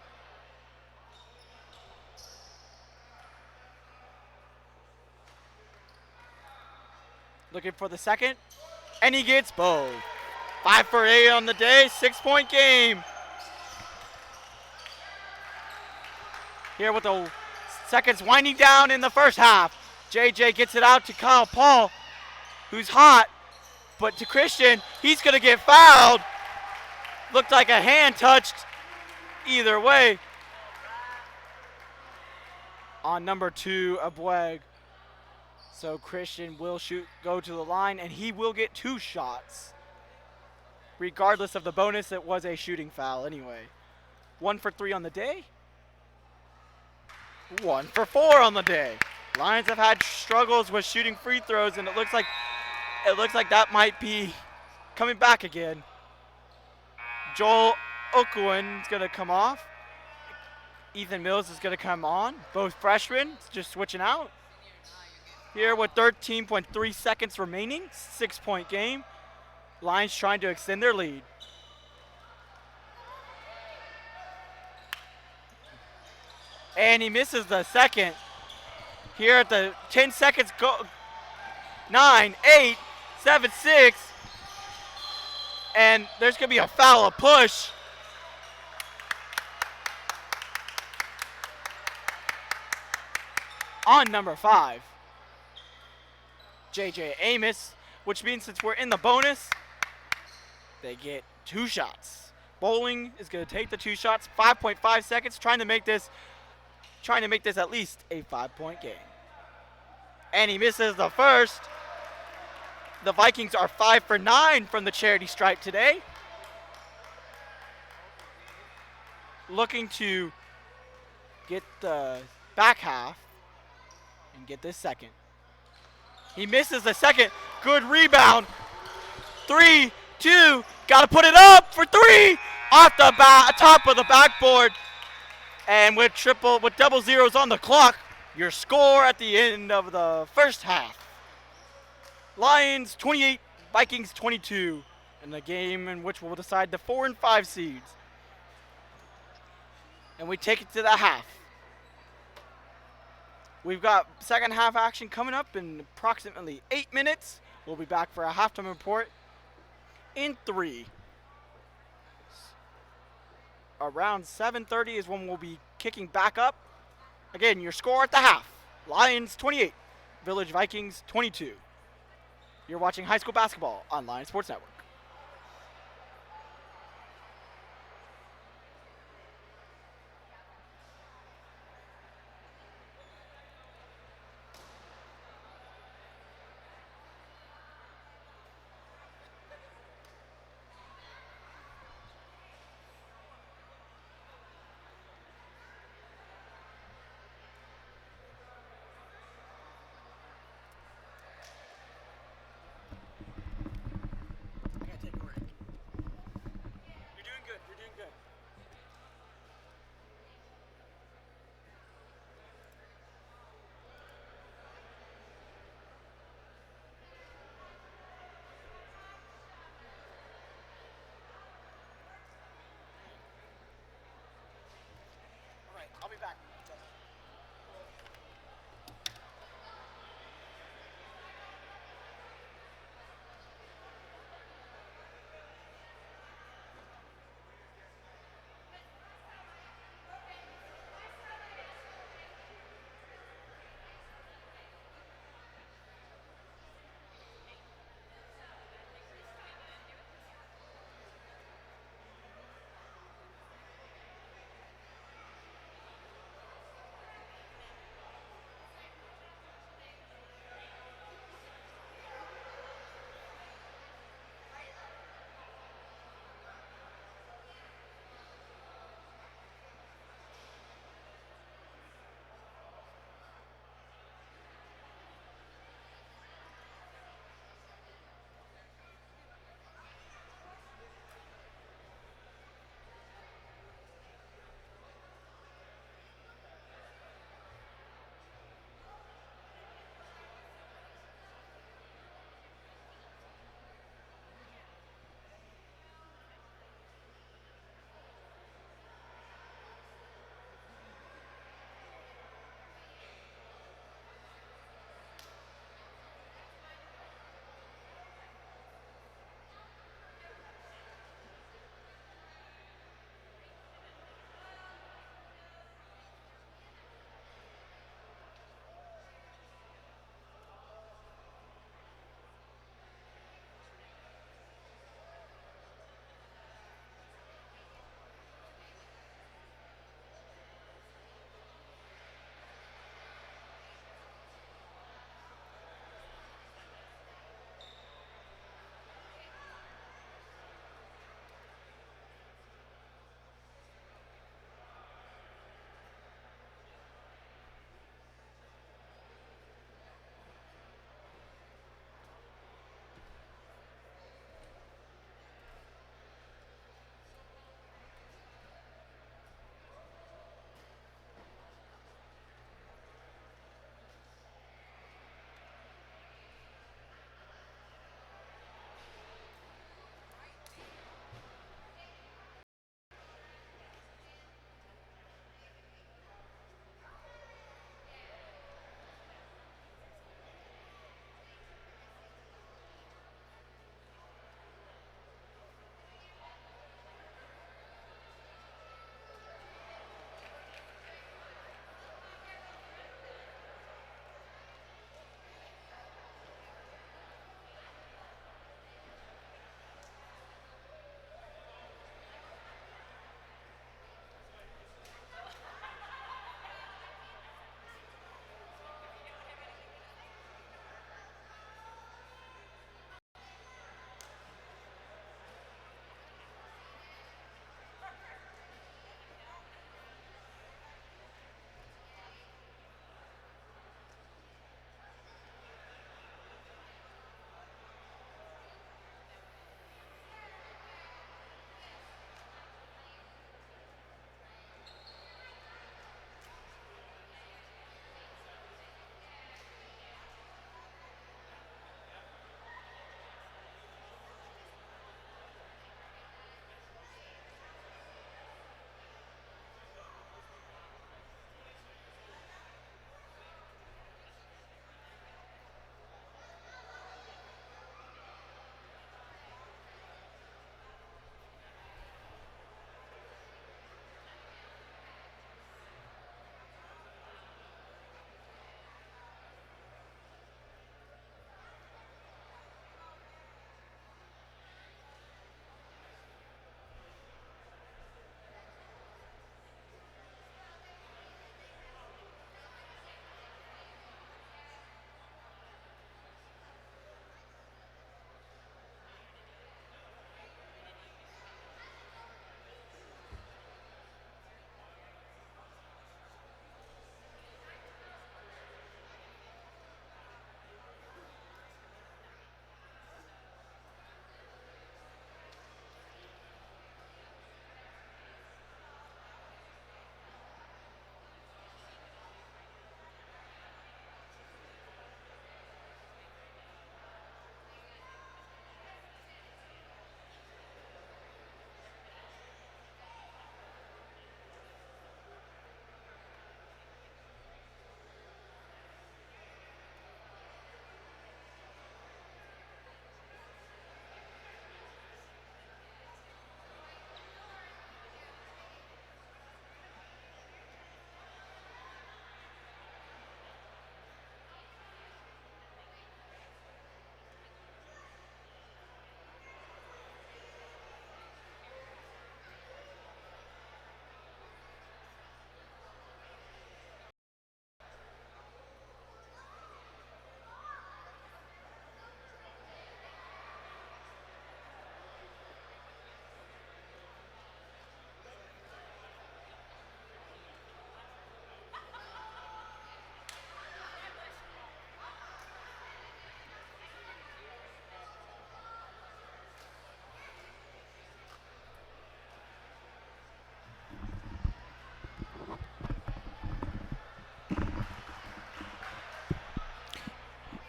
Looking for the second, and he gets both. 5 for 8 on the day, 6-point game. Here with the seconds winding down in the first half. JJ gets it out to Kyle Paul, who's hot, but to Christian, he's gonna get fouled. Looked like a hand touched either way. On number 2, Abweg. So Christian will go to the line, and he will get 2 shots. Regardless of the bonus, it was a shooting foul anyway. 1 for 3 on the day. 1 for 4 on the day. Lions have had struggles with shooting free throws, and it looks like that might be coming back again. Joel Okuin is going to come off. Ethan Mills is going to come on. Both freshmen just switching out. Here with 13.3 seconds remaining, 6-point game. Lions trying to extend their lead. And he misses the second. Here at the 10 seconds go. 9, 8, 7, 6. And there's going to be a foul, a push. On number 5. JJ Amos, which means since we're in the bonus, they get 2 shots. Bowling is going to take the 2 shots, 5.5 seconds, trying to make this at least a 5-point game. And he misses the first. The Vikings are 5 for 9 from the charity stripe today. Looking to get the back half and get this second. He misses the second. Good rebound. 3, 2. Got to put it up for 3. Off the top of the backboard. And with double zeros on the clock, your score at the end of the first half. Lions 28, Vikings 22. In the game in which we'll decide the 4 and 5 seeds. And we take it to the half. We've got second half action coming up in approximately 8 minutes. We'll be back for a halftime report in 3. Around 7:30 is when we'll be kicking back up. Again, your score at the half. Lions 28, Village Vikings 22. You're watching high school basketball on Lions Sports Network.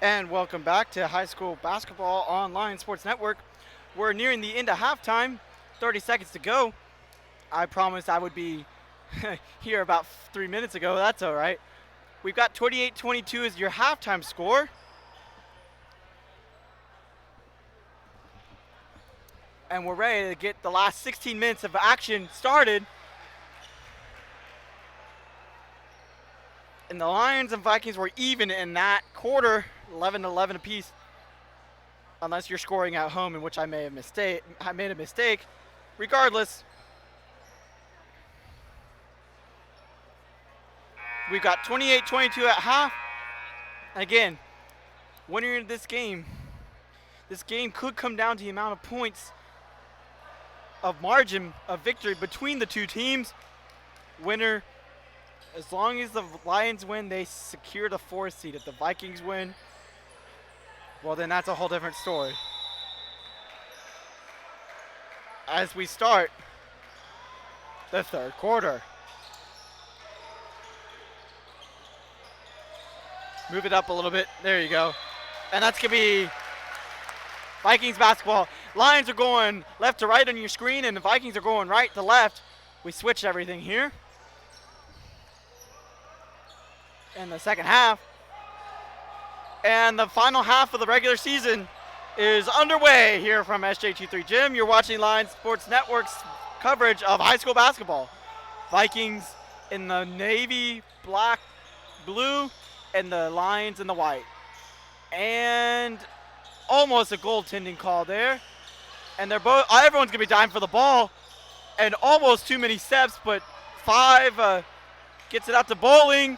And welcome back to High School Basketball Online Sports Network. We're nearing the end of halftime, 30 seconds to go. I promised I would be here about 3 minutes ago. That's all right. We've got 28-22 as your halftime score. And we're ready to get the last 16 minutes of action started. And the Lions and Vikings were even in that quarter, 11-11 apiece. Unless you're scoring at home, in which I made a mistake. Regardless, we've got 28-22 at half. And again, winning this game could come down to the amount of points of margin of victory between the two teams. Winner, as long as the Lions win, they secure the 4th seed. If the Vikings win, well, then that's a whole different story. As we start the third quarter. Move it up a little bit. There you go. And that's going to be Vikings basketball. Lions are going left to right on your screen, and the Vikings are going right to left. We switched everything here. In the second half. And the final half of the regular season is underway here from SJ23 Gym. You're watching Lions Sports Network's coverage of high school basketball. Vikings in the navy, black, blue, and the Lions in the white. And almost a goaltending call there. And they're both, everyone's going to be dying for the ball. And almost too many steps, but 5 gets it out to Bowling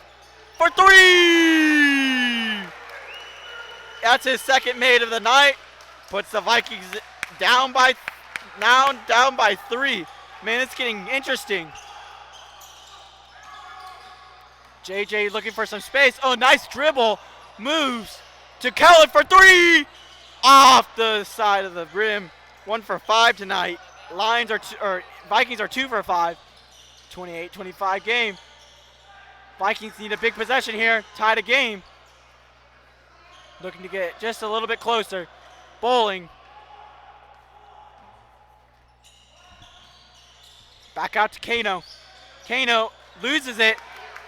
for 3! That's his second made of the night. Puts the Vikings down by 3. Man, it's getting interesting. JJ looking for some space. Oh, nice dribble. Moves to Kellen for 3. Off the side of the rim. 1 for 5 tonight. Vikings are 2 for 5. 28-25 game. Vikings need a big possession here. Tie the game. Looking to get just a little bit closer. Bowling. Back out to Kano. Kano loses it.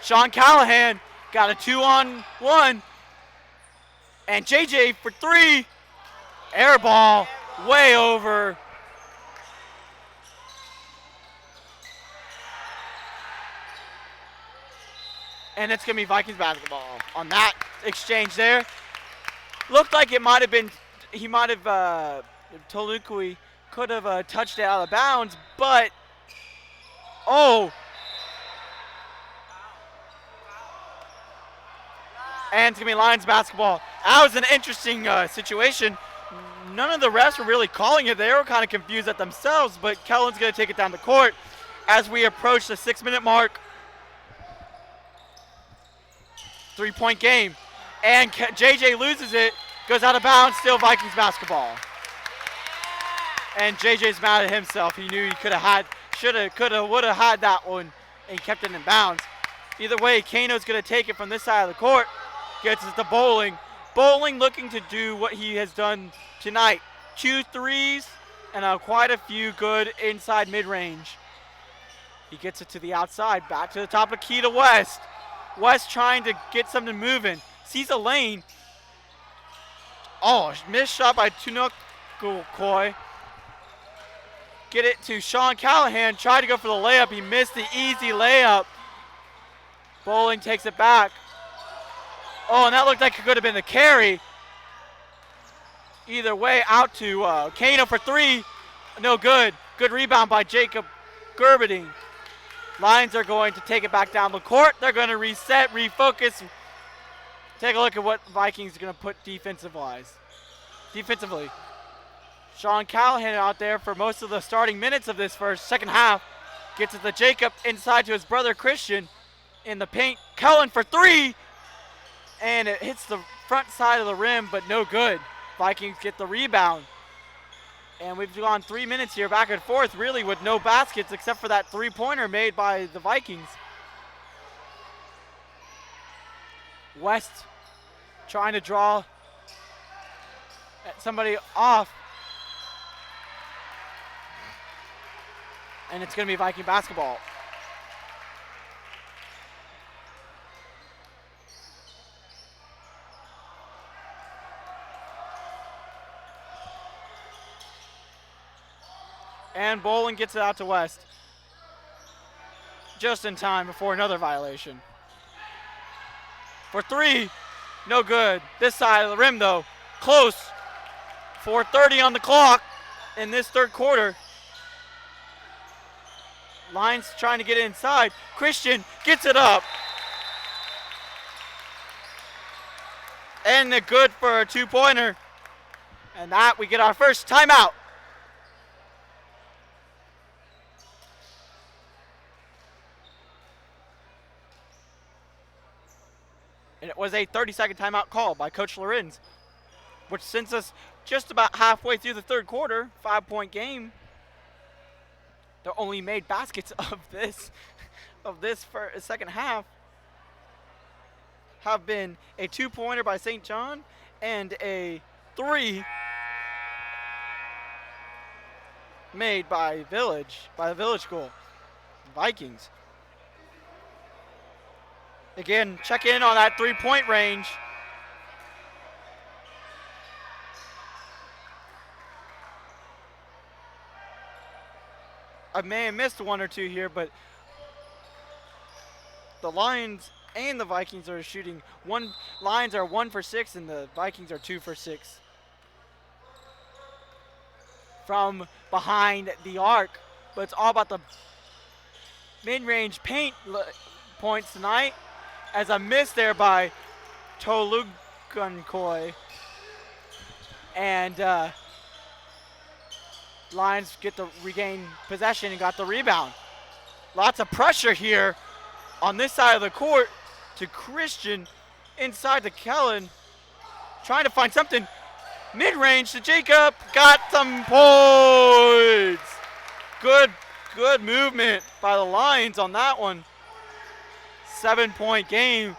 Sean Callahan got a 2-on-1. And JJ for 3. Air ball way over. And it's going to be Vikings basketball on that exchange there. Looked like it might have been, Tolukui could have touched it out of bounds, but, oh. And it's going to be Lions basketball. That was an interesting situation. None of the refs were really calling it. They were kind of confused at themselves, but Kellen's going to take it down the court as we approach the 6-minute mark. 3-point game. And JJ loses it, goes out of bounds, still Vikings basketball. And JJ's mad at himself. He knew he would have had that one, and he kept it in bounds. Either way, Kano's going to take it from this side of the court. Gets it to Bowling. Bowling looking to do what he has done tonight. 2 threes and quite a few good inside mid-range. He gets it to the outside, back to the top of key to West. West trying to get something moving. Sees a lane. Oh, missed shot by Tunokoi. Get it to Sean Callahan. Tried to go for the layup. He missed the easy layup. Bowling takes it back. Oh, and that looked like it could have been the carry. Either way, out to Kano for 3. No good. Good rebound by Jacob Gerberding. Lions are going to take it back down the court. They're going to reset, refocus. Take a look at what Vikings are going to put defensively. Sean Callahan out there for most of the starting minutes of this second half. Gets it to Jacob inside to his brother Christian in the paint. Kellen for 3. And it hits the front side of the rim, but no good. Vikings get the rebound. And we've gone 3 minutes here back and forth, really, with no baskets except for that 3-pointer made by the Vikings. West trying to draw Somebody off. And it's going to be Viking basketball. And Bowling gets it out to West. Just in time before another violation. For three, no good. This side of the rim, though, close. 4:30 on the clock in this third quarter. Lions trying to get inside. Christian gets it up. And good for a two-pointer. And that, we get our first timeout. And it was a 30-second timeout call by Coach Lorenz, which sends us just about halfway through the third quarter, 5-point game. The only made baskets of this for second half have been a two-pointer by St. John and a three made by the Village School Vikings. Again, check in on that three-point range. I may have missed one or two here, but the Lions and the Vikings are shooting one. Lions are 1 for 6, and the Vikings are 2 for 6 from behind the arc. But it's all about the mid-range paint points tonight. As a miss there by Tolugankoi. And Lions get to regain possession and got the rebound. Lots of pressure here on this side of the court to Christian inside to Kellen. Trying to find something. Mid-range to Jacob. Got some points. Good movement by the Lions on that one. 7-point game.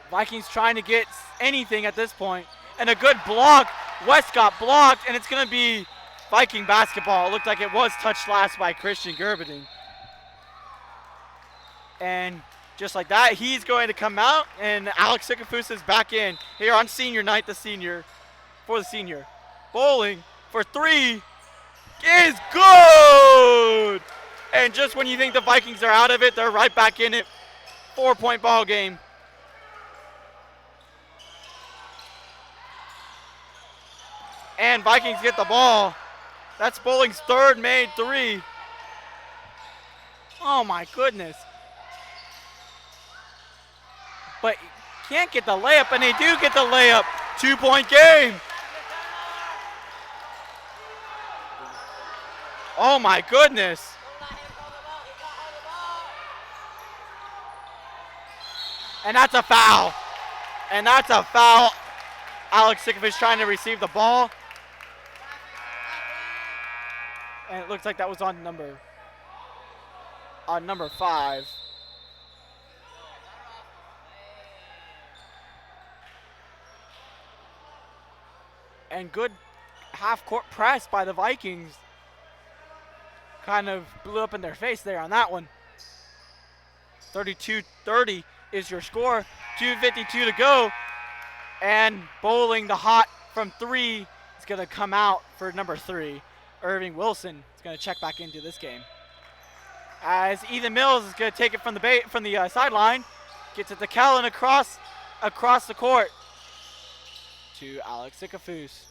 Vikings trying to get anything at this point. And a good block. West got blocked, and it's going to be Viking basketball. It looked like it was touched last by Christian Gerberding. And just like that, he's going to come out, and Alex Sikafus is back in here on senior night, for the senior. Bowling for three is good! And just when you think the Vikings are out of it, they're right back in it. 4-point ball game. And Vikings get the ball. That's Bowling's third made three. Oh my goodness. But can't get the layup, and they do get the layup. 2-point game. Oh my goodness. And that's a foul. Alex Sikafis trying to receive the ball. And it looks like that was on number 5. And good half-court press by the Vikings. Kind of blew up in their face there on that one. 32-30 is your score. 2:52 to go. And Bowling, the hot from three, is going to come out for number 3. Irving Wilson is going to check back into this game. As Ethan Mills is going to take it from the sideline. Gets it to Callan across the court to Alex Sikafus.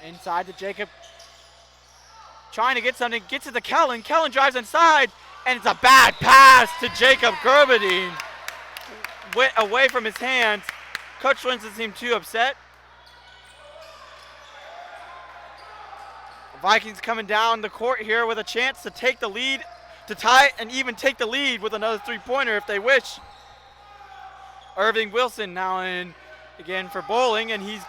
Inside to Jacob. Trying to get something. Gets it to Callan. Callan drives inside. And it's a bad pass to Jacob Gerberding. Went away from his hands. Coach Lynn doesn't seem too upset. Vikings coming down the court here with a chance to take the lead, to tie it, and even take the lead with another three-pointer if they wish. Irving Wilson now in again for Bowling, and he's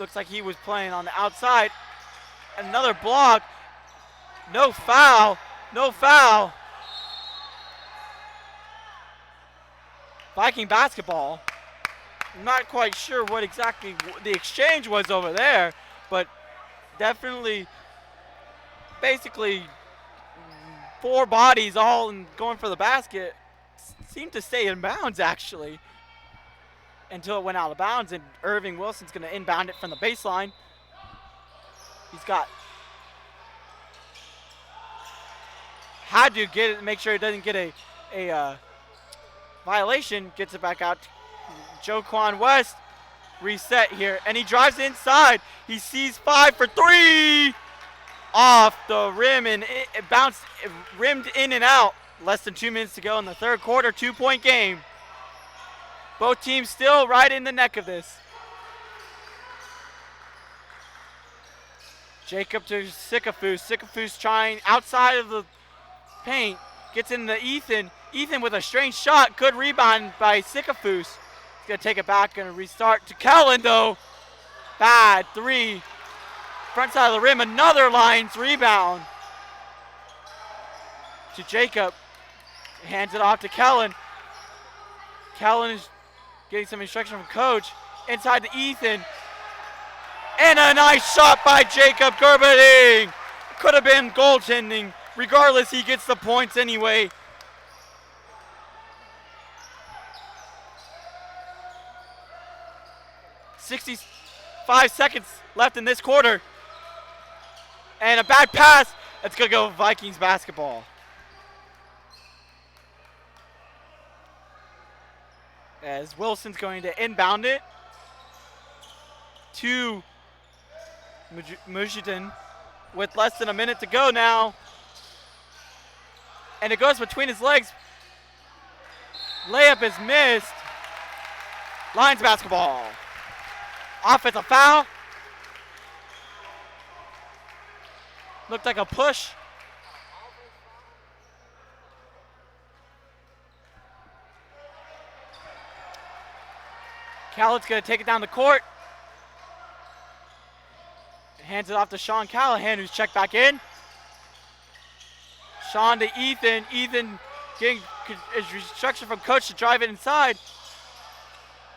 looks like he was playing on the outside. Another block. No foul. No foul. Viking basketball. I'm not quite sure what exactly the exchange was over there, but definitely, basically, 4 bodies all going for the basket. Seemed to stay in bounds, actually, until it went out of bounds, and Irving Wilson's going to inbound it from the baseline. He's had to get it, make sure he doesn't get a violation. Gets it back out to Joquan West. Reset here, and he drives inside. He sees 5 for 3 off the rim, and it bounced, rimmed in and out. Less than 2 minutes to go in the third quarter. 2-point game. Both teams still right in the neck of this. Jacob to Sikafus. Sikafus trying outside of the paint. Gets into Ethan. Ethan with a strange shot. Good rebound by Sikafus. He's going to take it back. Going to restart to Kellen, though. Bad 3. Front side of the rim. Another Lions rebound. To Jacob. Hands it off to Kellen. Kellen is getting some instruction from coach. Inside to Ethan. And a nice shot by Jacob Gerberding. Could have been goaltending. Regardless, he gets the points anyway. "65 seconds left in this quarter. And a bad pass. It's going to go Vikings basketball. As Wilson's going to inbound it to Mujidin with less than a minute to go now. And it goes between his legs. Layup is missed. Lions basketball. Offensive foul. Looked like a push. Callan's going to take it down the court. Hands it off to Sean Callahan, who's checked back in. Sean to Ethan. Ethan getting instruction from coach to drive it inside.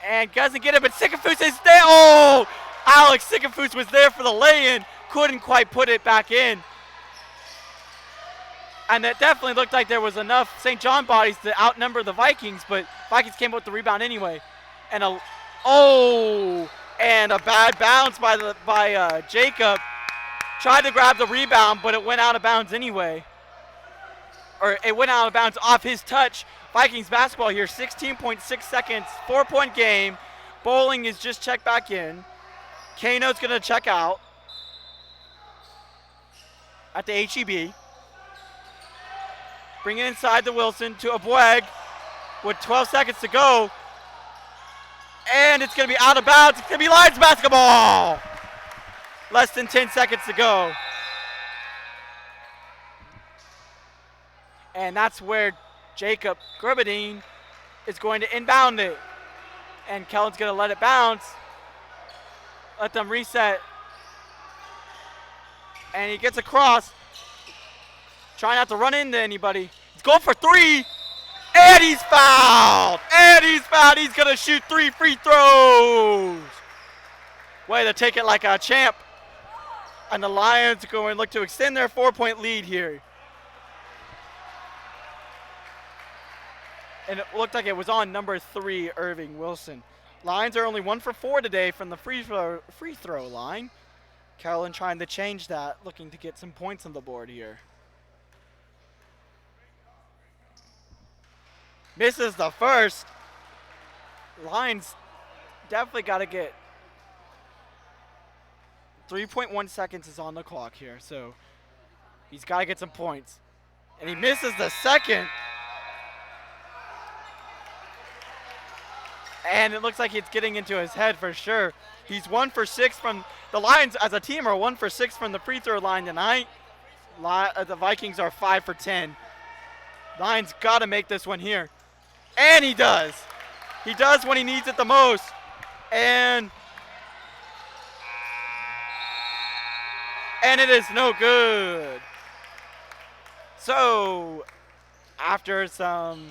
And doesn't get it, but Sikafus is there. Oh! Alex Sikafus was there for the lay-in. Couldn't quite put it back in. And it definitely looked like there was enough St. John bodies to outnumber the Vikings, but Vikings came up with the rebound anyway. And a bad bounce by Jacob. Tried to grab the rebound, but it went out of bounds anyway. Or it went out of bounds off his touch. Vikings basketball here, 16.6 seconds, 4-point game. Bowling is just checked back in. Kano's going to check out at the HEB. Bring it inside to Wilson, to Abweg with 12 seconds to go. And it's going to be out of bounds. It's going to be Lions basketball. Less than 10 seconds to go. And that's where Jacob Gerberding is going to inbound it. And Kellen's going to let it bounce. Let them reset. And he gets across. Trying not to run into anybody. He's going for 3. And he's fouled. He's going to shoot 3 free throws. Way to take it like a champ. And the Lions are going to look to extend their 4-point lead here. And it looked like it was on number 3, Irving Wilson. Lions are only 1 for 4 today from the free throw line. Carolyn trying to change that, looking to get some points on the board here. Misses the first. Lions definitely got to get 3.1 seconds is on the clock here, so he's got to get some points. And he misses the second. And it looks like it's getting into his head for sure. He's 1 for 6 from the Lions as a team are 1 for 6 from the free throw line tonight. The Vikings are 5 for 10. Lions got to make this one here. And he does. He does when he needs it the most. And it is no good. So, after some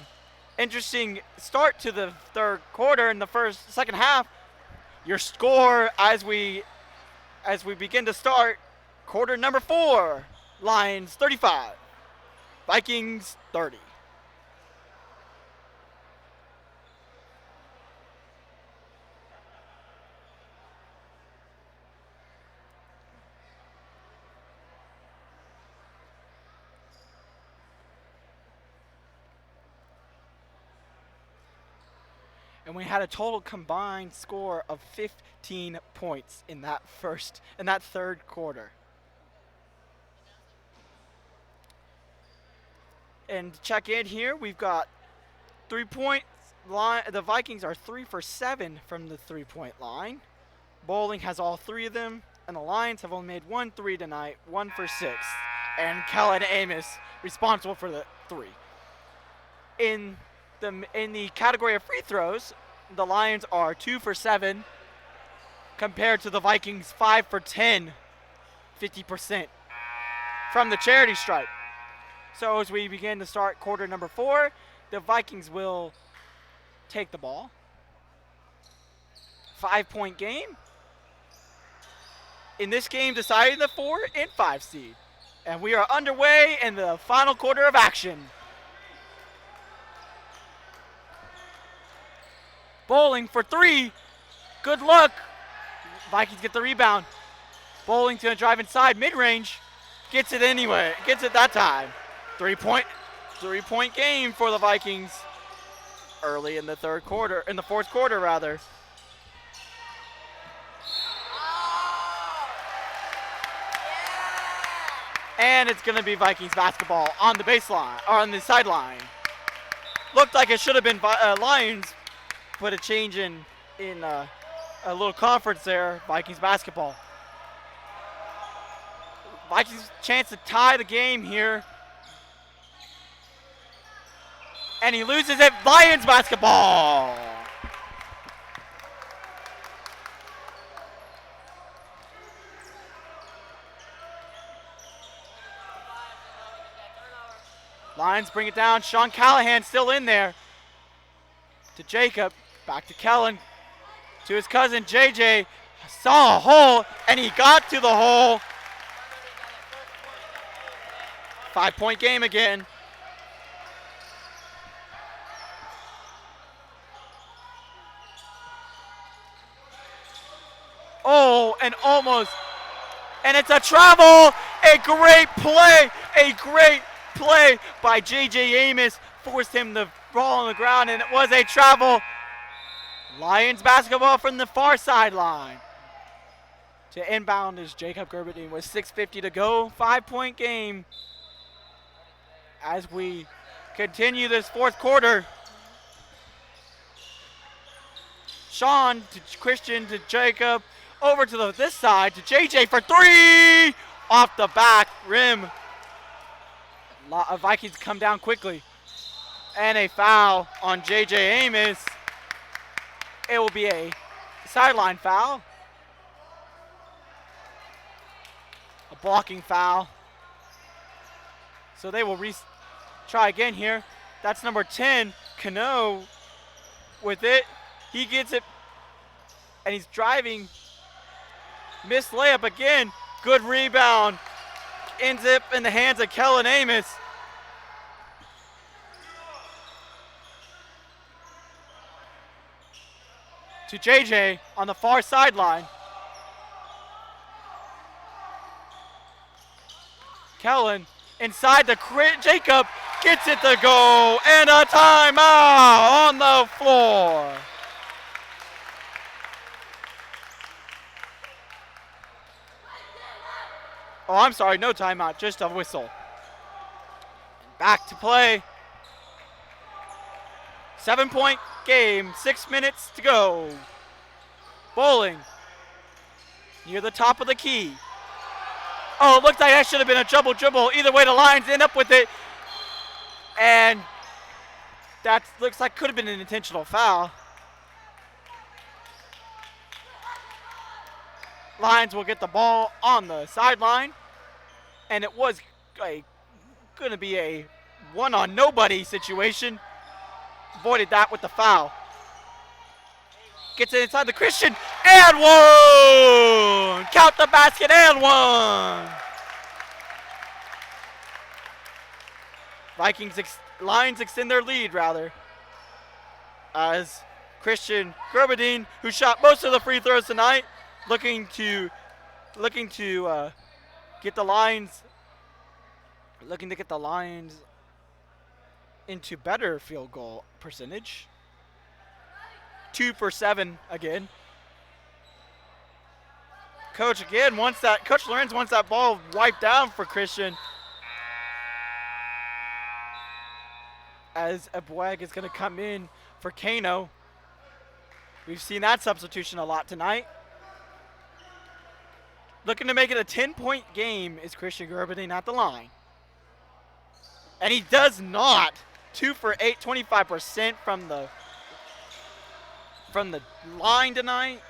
interesting start to the third quarter in the second half. Your score as we begin to start quarter number 4, Lions 35, Vikings 30. And we had a total combined score of 15 points in that third quarter. And to check in here, we've got 3 points. The Vikings are 3 for 7 from the 3-point line. Bowling has all 3 of them, and the Lions have only made 1 3 tonight, 1 for 6. And Kellen Amos responsible for the 3. In the category of free throws, the Lions are 2 for 7 compared to the Vikings 5 for 10, 50% from the charity stripe. So as we begin to start quarter number 4, the Vikings will take the ball. 5-point game. In this game, deciding the 4 and 5 seed. And we are underway in the final quarter of action. Bowling for 3. Good luck. Vikings get the rebound. Bowling to drive inside mid-range. Gets it anyway. Gets it that time. 3-point game for the Vikings early in the fourth quarter rather. And it's going to be Vikings basketball on the baseline, or on the sideline. Looked like it should have been Lions, but a change in a little conference there. Vikings basketball. Vikings chance to tie the game here. And he loses it. Lions basketball. Lions bring it down. Sean Callahan still in there. To Jacob. Back to Kellen. To his cousin JJ. Saw a hole, and he got to the hole. 5-point game again. Oh, and almost. And it's a travel. A great play by J.J. Amos. Forced him to roll on the ground, and it was a travel. Lions basketball from the far sideline. To inbound is Jacob Gerberding with 6:50 to go. 5-point game as we continue this fourth quarter. Sean to Christian to Jacob. Over to this side to JJ for 3! Off the back rim. Vikings come down quickly. And a foul on JJ Amos. It will be a sideline foul. A blocking foul. So they will try again here. That's number 10, Cano with it. He gets it, and he's driving. Missed layup again. Good rebound. Ends up in the hands of Kellen Amos. To JJ on the far sideline. Kellen inside the crit. Jacob gets it to go. And a timeout on the floor. Oh, I'm sorry, no timeout, just a whistle. Back to play. 7-point game, 6 minutes to go. Bowling near the top of the key. Oh, it looked like that should have been a double dribble. Either way, the Lions end up with it. And that looks like could have been an intentional foul. Lions will get the ball on the sideline. And it was going to be a one-on-nobody situation. avoided that with the foul. Gets it inside the Christian, and one! Count the basket, and one! Lions extend their lead, rather, as Christian Gerberdine, who shot most of the free throws tonight, looking to get the Lions into better field goal percentage. 2 for 7 again. Coach Lorenz wants that ball wiped down for Christian, as Abweg is going to come in for Kano. We've seen that substitution a lot tonight. Looking to make it a 10-point game is Christian Gerberdine at the line. And he does not. 2 for 8, 25% from the line tonight.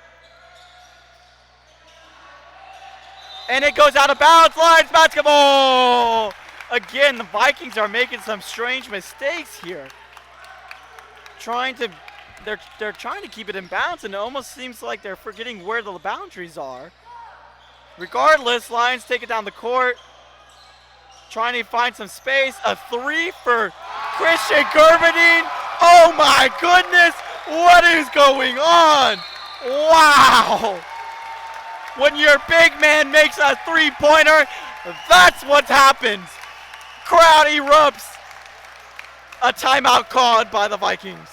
And it goes out of bounds. Lions basketball! Again, the Vikings are making some strange mistakes here. They're trying to keep it in bounds, and it almost seems like they're forgetting where the boundaries are. Regardless, Lions take it down the court, trying to find some space. A 3 for Christian Gerberdine. Oh my goodness, what is going on? Wow! When your big man makes a three-pointer, that's what happens. Crowd erupts. A timeout called by the Vikings.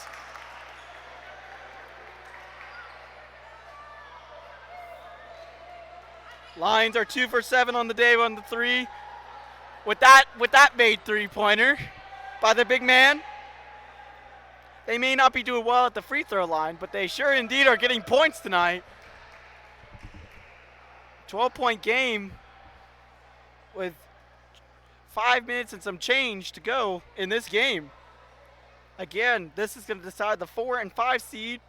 Lions are 2 for 7 on the day on the three. With that made three-pointer by the big man. They may not be doing well at the free throw line, but they sure indeed are getting points tonight. 12-point game with 5 minutes and some change to go in this game. Again, this is going to decide the 4 and 5 seed.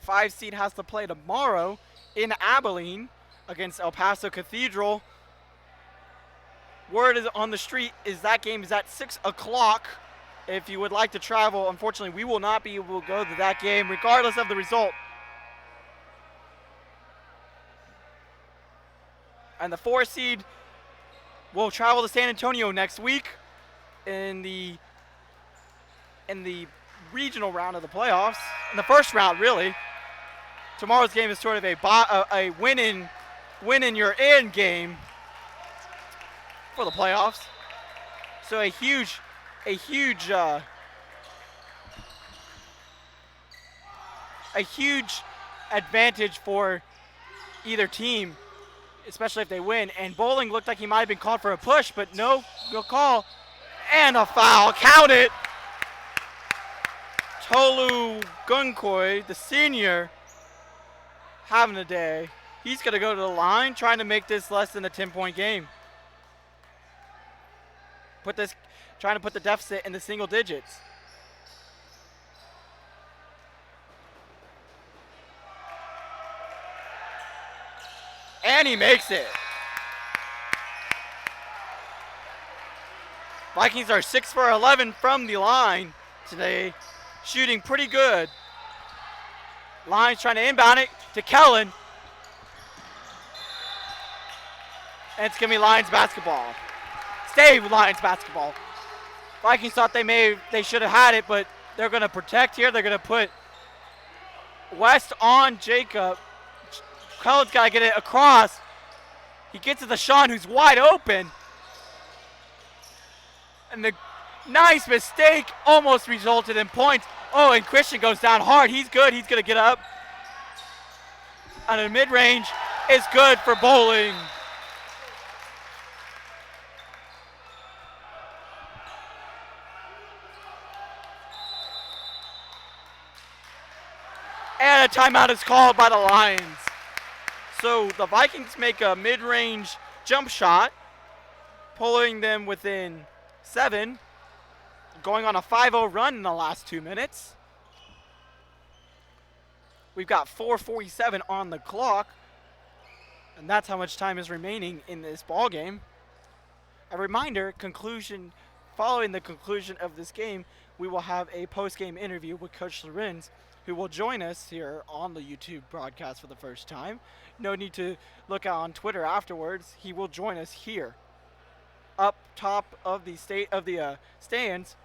5 seed has to play tomorrow in Abilene against El Paso Cathedral. Word is on the street is that game is at 6 o'clock. If you would like to travel, unfortunately, we will not be able to go to that game regardless of the result. And the 4 seed will travel to San Antonio next week in the regional round of the playoffs. In the first round, really. Tomorrow's game is sort of a win in your in game for the playoffs. So a huge advantage for either team, especially if they win. And Bowling looked like he might have been called for a push, but no call. And a foul. Count it. Tolu Gunkoi, the senior, having a day. He's going to go to the line, trying to make this less than a 10-point game. Trying to put the deficit in the single digits. And he makes it. Vikings are 6 for 11 from the line today, shooting pretty good. Lions trying to inbound it to Kellen. And it's going to be Lions basketball. Stay with Lions basketball. Vikings thought they should have had it, but they're going to protect here. They're going to put West on Jacob. Kellen's got to get it across. He gets it to Sean, who's wide open. And the nice mistake almost resulted in points. Oh, and Christian goes down hard. He's good. He's going to get up. And a mid-range is good for Bowling. And a timeout is called by the Lions. So the Vikings make a mid-range jump shot, pulling them within 7, going on a 5-0 run in the last 2 minutes. We've got 4:47 on the clock, and that's how much time is remaining in this ball game. A reminder, conclusion following the conclusion of this game, we will have a post-game interview with Coach Lorenz, who will join us here on the YouTube broadcast for the first time. No need to look out on Twitter afterwards. He will join us here, up top of the stands.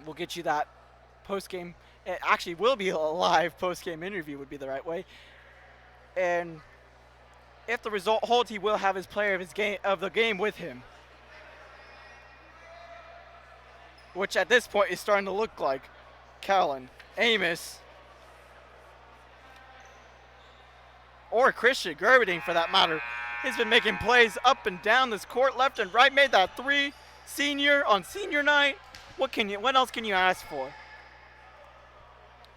We'll get you that post-game. It actually will be a live post-game interview, would be the right way. And if the result holds, he will have his player of the game with him, which at this point is starting to look like Callan, Amos, or Christian Gerberding for that matter. He's been making plays up and down this court, left and right. Made that 3 senior on senior night. What else can you ask for?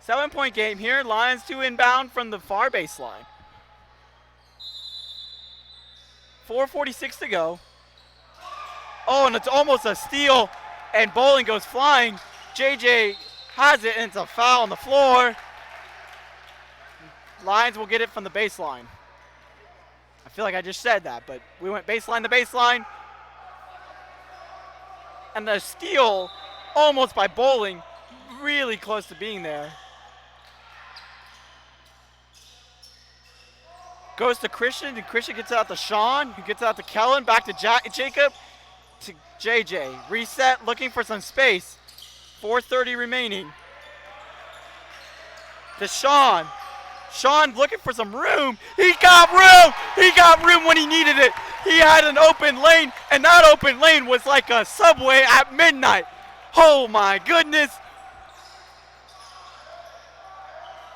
7-point game here. Lions 2 inbound from the far baseline. 4:46 to go. Oh, and it's almost a steal, and Bowling goes flying. JJ has it, and it's a foul on the floor. Lions will get it from the baseline. I feel like I just said that, but we went baseline to baseline. And the steal almost by Bowling, really close to being there. Goes to Christian, and Christian gets it out to Sean, who gets it out to Kellen, back to Jacob, to JJ. Reset, looking for some space. 4:30 remaining. To Sean. Sean looking for some room. He got room! He got room when he needed it. He had an open lane, and that open lane was like a subway at midnight. Oh my goodness.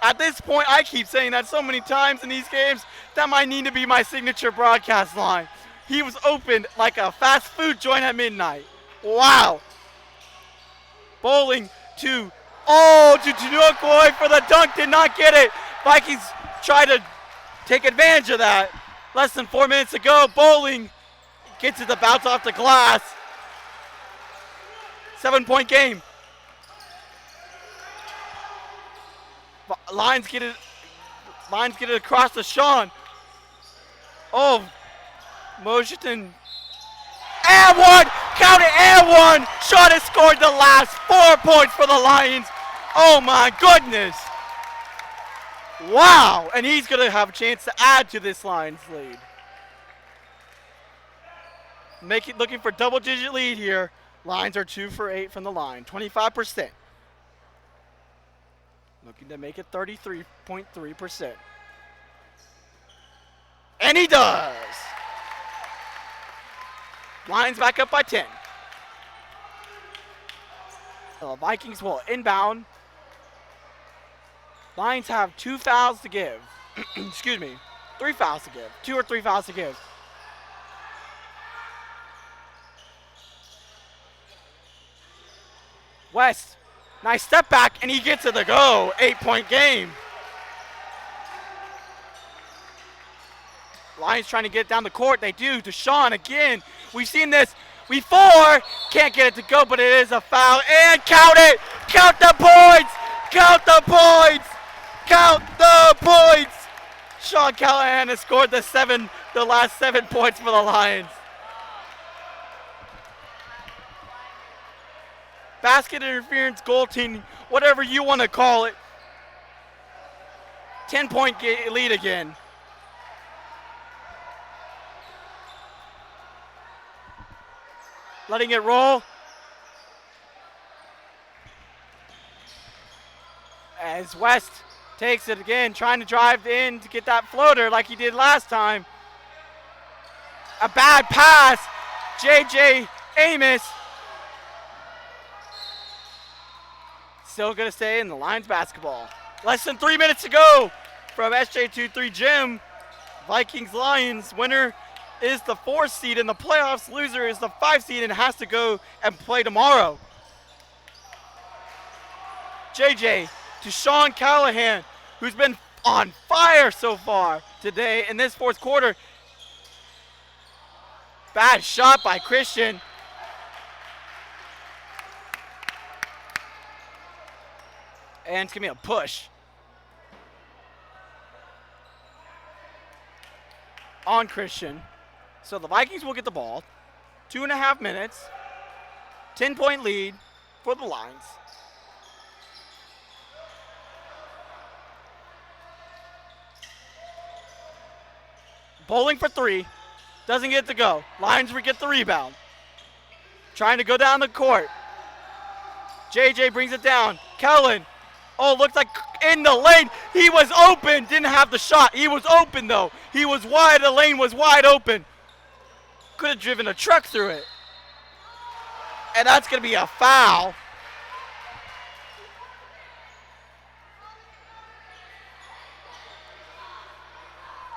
At this point, I keep saying that so many times in these games, that might need to be my signature broadcast line. He was opened like a fast food joint at midnight. Wow. Bowling to Tunuokoy for the dunk, did not get it. Vikings try to take advantage of that. Less than 4 minutes to go. Bowling gets it to bounce off the glass. 7-point game. Lions get it across to Sean. Oh, Mojiton. And one! Count it, and one! Sean has scored the last 4 points for the Lions. Oh my goodness. Wow, and he's going to have a chance to add to this Lions lead. Looking for double-digit lead here. Lions are 2 for 8 from the line, 25%. Looking to make it 33.3%. And he does. Lions back up by 10. The Vikings will inbound. Lions have 2 fouls to give. Excuse me, 3 fouls to give. 2 or 3 fouls to give. West, nice step back, and he gets it to go. 8-point game. Lions trying to get it down the court. They do to Sean again. We've seen this before. Can't get it to go, but it is a foul. And count it. Count the points. Count the points. Count the points. Sean Callahan has scored the last 7 points for the Lions. Basket interference, goaltending, whatever you want to call it. 10-point lead again. Letting it roll. As West takes it again, trying to drive in to get that floater like he did last time. A bad pass. JJ Amos. Still going to stay in the Lions basketball. Less than 3 minutes to go from SJ23 Gym. Vikings Lions. Winner is the 4th seed in the playoffs. Loser is the 5th seed and has to go and play tomorrow. JJ to Sean Callahan, who's been on fire so far today in this 4th quarter. Bad shot by Christian. And it's going to be a push. On Christian. So the Vikings will get the ball. 2.5 minutes. 10-point lead for the Lions. Bowling for three. Doesn't get to go. Lions get the rebound. Trying to go down the court. JJ brings it down. Kellen. Oh, looks like in the lane. He was open. Didn't have the shot. He was open, though. He was wide. The lane was wide open. Could have driven a truck through it. And that's going to be a foul.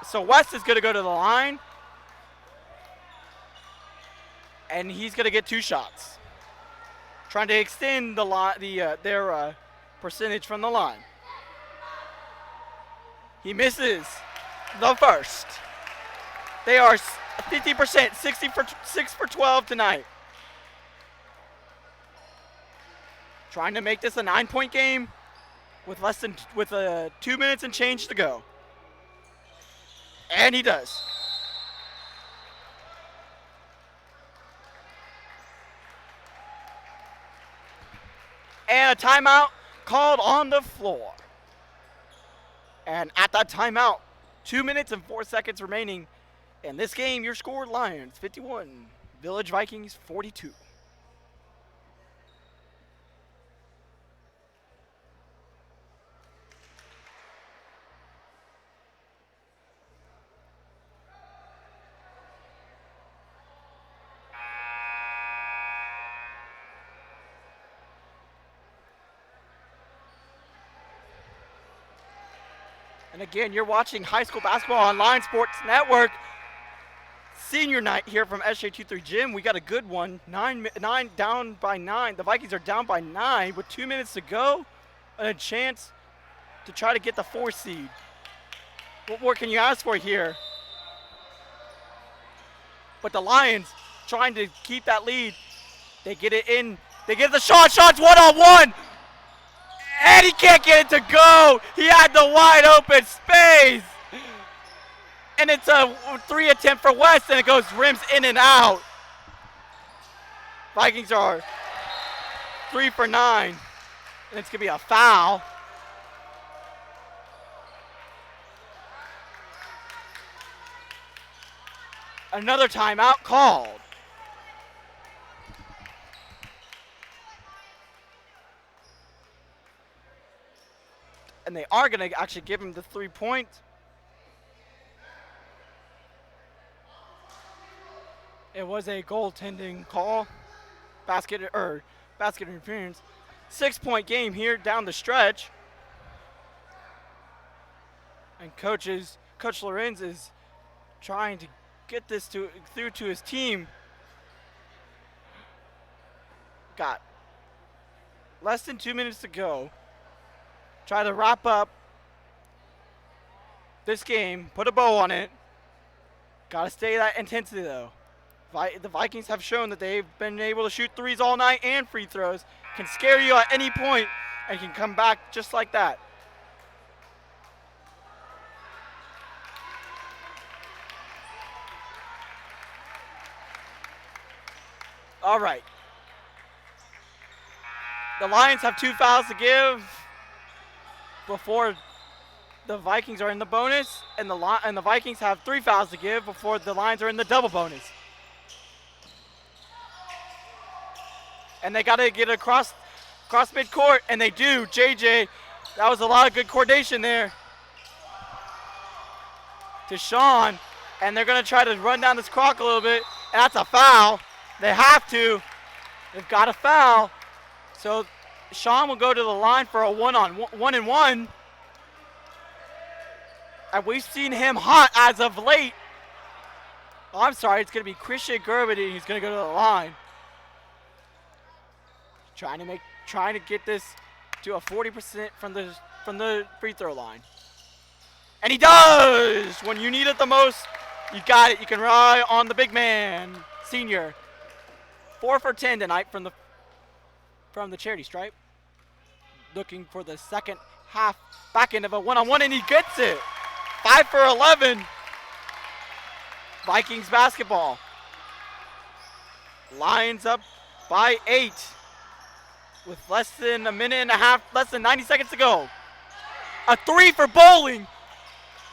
So West is going to go to the line. And he's going to get 2 shots. Trying to extend their percentage from the line. He misses the first. They are 50%, 6 for 12 tonight. Trying to make this a 9-point game with 2 minutes and change to go. And he does. And a timeout called on the floor. And at that timeout, 2 minutes and 4 seconds remaining in this game. Your score, Lions 51, Village Vikings 42. And again, you're watching high school basketball on Line Sports Network. Senior night here from SJ23 Gym. We got a good one. Nine down by 9. The Vikings are down by 9 with 2 minutes to go and a chance to try to get the 4 seed. What more can you ask for here? But the Lions trying to keep that lead. They get it in. They get the shot. Shots one-on-one. And he can't get it to go. He had the wide open space. And it's a 3 attempt for West, and it goes rims in and out. Vikings are 3 for 9. And it's going to be a foul. Another timeout called. And they are going to actually give him the 3-point. It was a goaltending call. Basket interference. 6-point game here down the stretch. And Coach Lorenz is trying to get this through to his team. Got less than 2 minutes to go. Try to wrap up this game, put a bow on it. Got to stay that intensity, though. The Vikings have shown that they've been able to shoot threes all night and free throws. Can scare you at any point and can come back just like that. All right. The Lions have 2 fouls to give before the Vikings are in the bonus, and the Vikings have 3 fouls to give before the Lions are in the double bonus. And they got to get across midcourt, and they do. JJ, that was a lot of good coordination there. To Sean, and they're going to try to run down this clock a little bit, and that's a foul. They have to. They've got a foul. So Sean will go to the line for a one-on-one. And we've seen him hot as of late. Oh, I'm sorry, it's going to be Christian Gerbity. He's going to go to the line. Trying to get this to a 40% from the free throw line. And he does! When you need it the most, you got it. You can rely on the big man, senior. 4 for 10 tonight from the charity stripe. Looking for the second half back end of a one-on-one, and he gets it. 5 for 11. Vikings basketball. Lions up by 8 with less than a minute and a half, less than 90 seconds to go. A 3 for Bowling.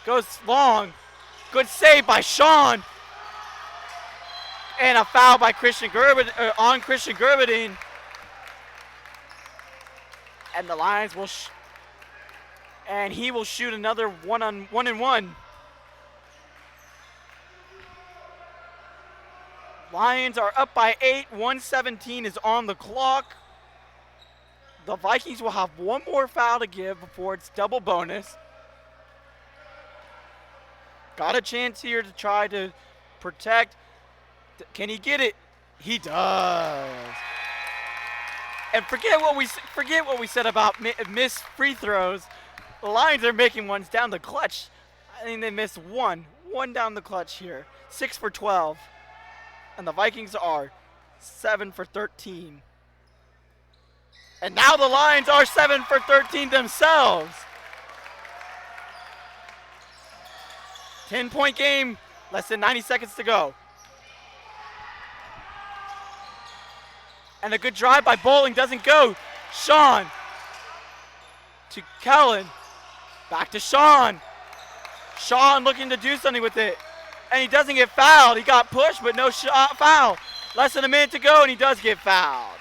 Goes long. Good save by Sean. And a foul by Christian on Christian Gerberding. And the Lions will and he will shoot another 1-on-1. Lions are up by 8. 1:17 is on the clock. The Vikings will have one more foul to give before it's double bonus. Got a chance here to try to protect. Can he get it? He does. And forget what we said about missed free throws. The Lions are making ones down the clutch. I think they missed one down the clutch here. 6 for 12. And the Vikings are 7 for 13. And now the Lions are 7 for 13 themselves. 10-point game, less than 90 seconds to go. And a good drive by Bowling doesn't go. Sean to Kellen. Back to Sean. Sean looking to do something with it. And he doesn't get fouled. He got pushed, but no foul. Less than a minute to go, and he does get fouled.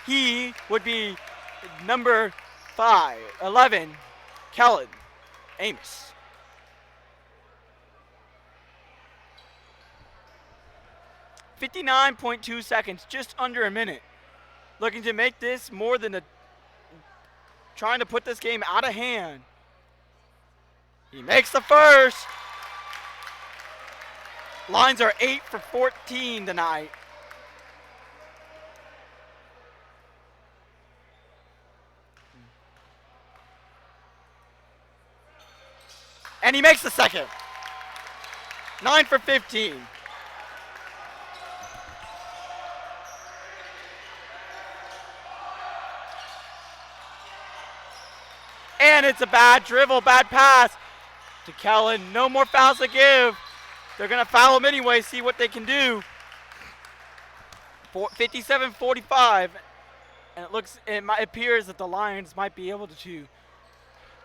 He would be number 11, Kellen Amos. .2 seconds, just under a minute. Looking to make this more than trying to put this game out of hand. He makes the first. Lions are 8 for 14 tonight. And he makes the second. 9 for 15. And it's a bad dribble, bad pass to Kellen. No more fouls to give. They're going to foul him anyway, see what they can do. 57-45. And it appears that the Lions might be able to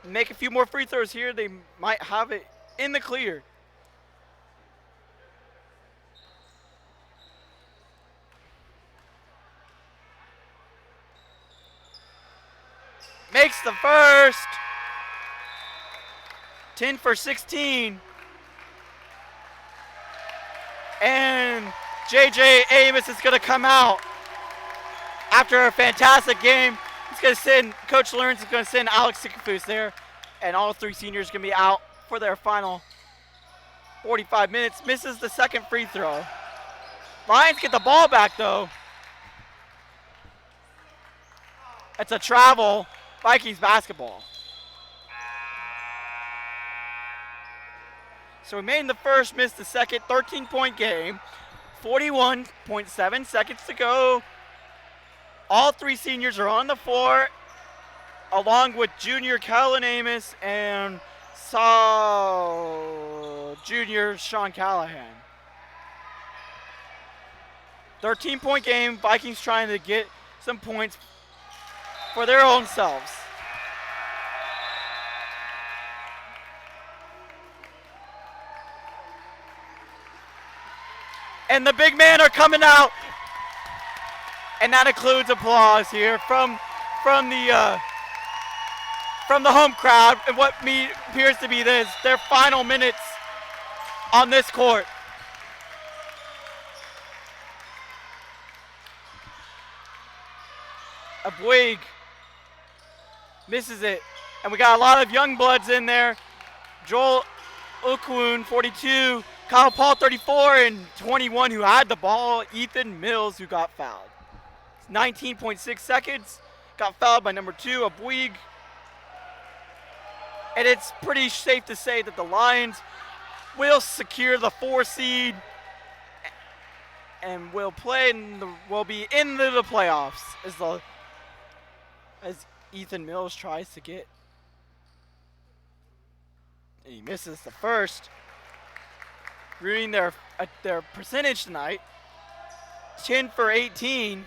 make a few more free throws here. They might have it in the clear. Makes the first. 10 for 16. And J.J. Amos is going to come out after a fantastic game. He's going to send, Coach Lawrence is going to send Alex Sikafus there. And all three seniors are going to be out for their final 45 minutes. Misses the second free throw. Lions get the ball back, though. It's a travel. Vikings basketball. So we made the first, missed the second. 13-point game. 41.7 seconds to go. All three seniors are on the floor, along with junior Kellen Amos and junior Sean Callahan. 13-point game. Vikings trying to get some points for their own selves. And the big men are coming out. And that includes applause here from the home crowd and what appears to be their final minutes on this court. A Bouygues misses it. And we got a lot of young bloods in there. Joel Okwun, 42. Kyle Paul, 34. And 21 who had the ball. Ethan Mills, who got fouled. 19.6 seconds. Got fouled by number 2, a Bouygues. And it's pretty safe to say that the Lions will secure the 4 seed and will be into the playoffs as Ethan Mills tries to get. And he misses the first, ruining their percentage tonight. 10 for 18.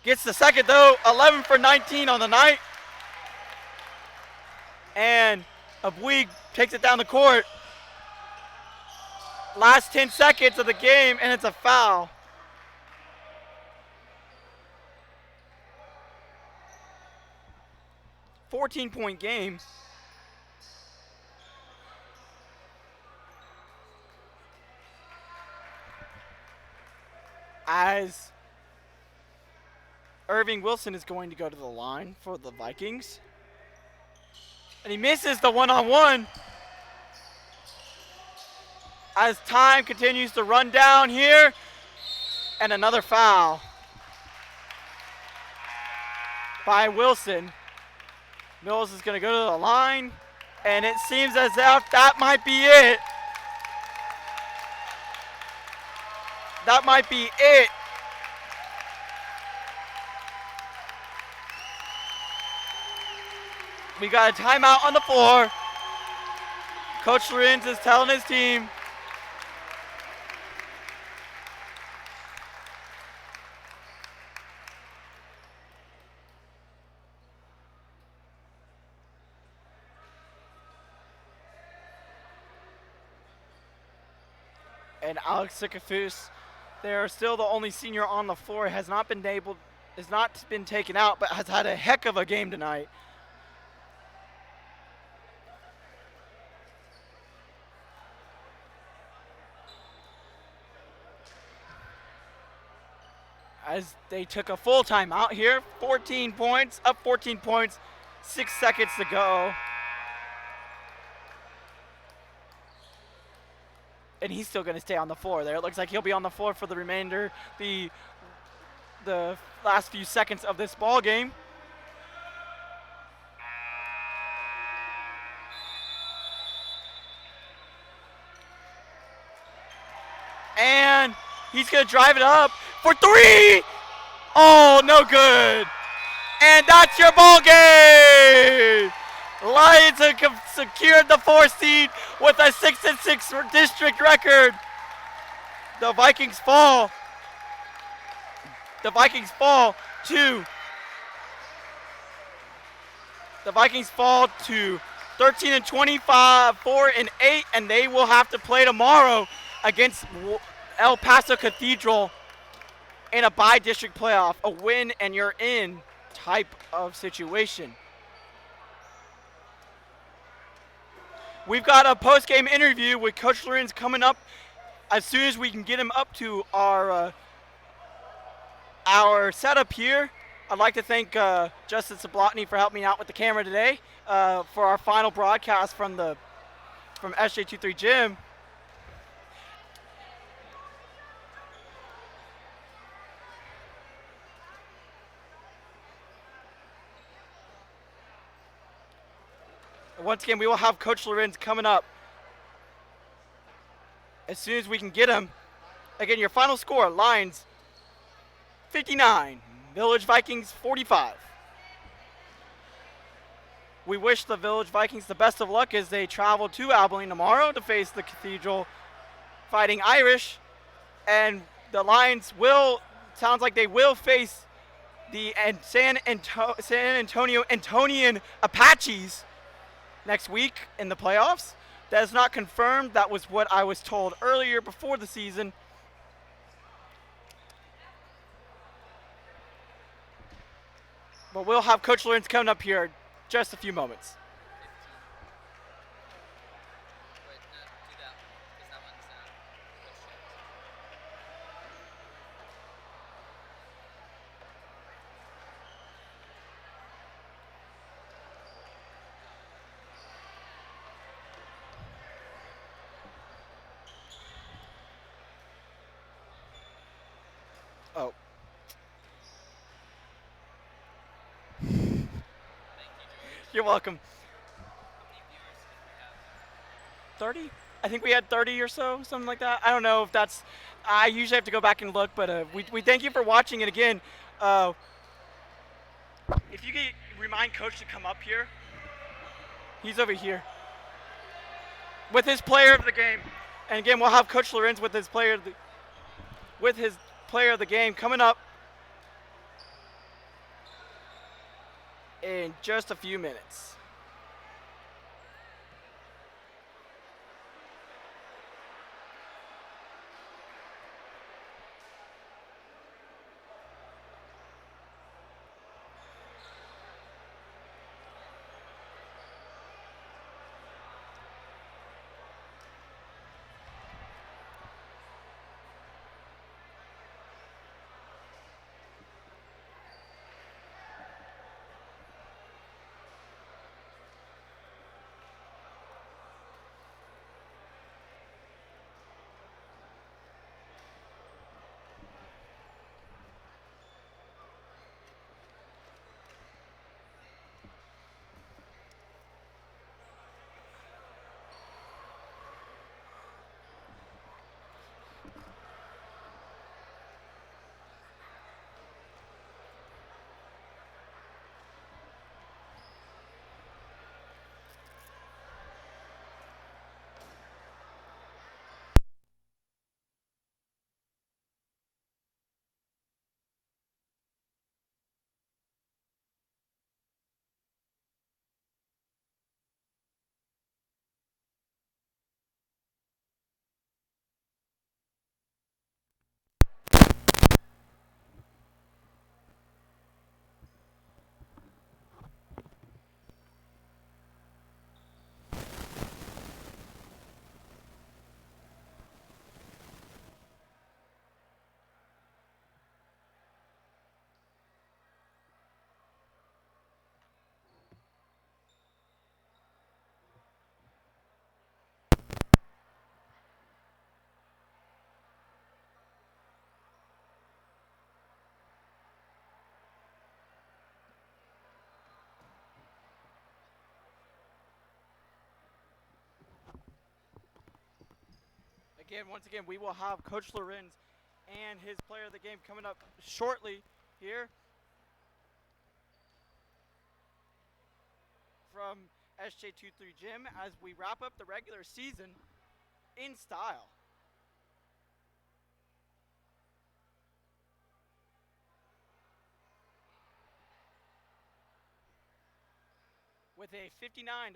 Gets the second though, 11 for 19 on the night. And Abweeg takes it down the court. Last 10 seconds of the game, and it's a foul. $14-point game. As Irving Wilson is going to go to the line for the Vikings. And he misses the one-on-one. As time continues to run down here. And another foul by Wilson. Mills is going to go to the line. And it seems as if that might be it. That might be it. We got a timeout on the floor. Coach Lorenz is telling his team. And Alex Sikafus, they're still the only senior on the floor, has not been taken out, but has had a heck of a game tonight. As they took a full timeout here, 14 points, up 14 points, 6 seconds to go. And he's still going to stay on the floor there. It looks like he'll be on the floor for the remainder, the last few seconds of this ball game. And he's going to drive it up for three. Oh, no good. And that's your ball game. Lions have secured the 4th seed with a 6-6 district record. The Vikings fall. The Vikings fall to 13-25, 4-8, and they will have to play tomorrow against El Paso Cathedral in a bi-district playoff, a win and you're in type of situation. We've got a post-game interview with Coach Lorenz coming up as soon as we can get him up to our setup here. I'd like to thank Justin Sablotny for helping me out with the camera today for our final broadcast from SJ23 Gym. Once again, we will have Coach Lorenz coming up as soon as we can get him. Again, your final score, Lions 59, Village Vikings 45. We wish the Village Vikings the best of luck as they travel to Abilene tomorrow to face the Cathedral Fighting Irish. And the Lions sounds like they will face the San Antonio Antonian Apaches next week in the playoffs. That is not confirmed. That was what I was told earlier before the season. But we'll have Coach Lorenz coming up here in just a few moments. Oh. You're welcome. 30? I think we had 30 or so, something like that. I don't know if that's, I usually have to go back and look, but we thank you for watching. And again, if you could remind Coach to come up here. He's over here with his player of the game. And again, we'll have Coach Lorenz with his player of the game coming up in just a few minutes. Once again, we will have Coach Lorenz and his player of the game coming up shortly here from SJ23 Gym as we wrap up the regular season in style. With a 59-45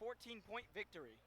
14-point victory.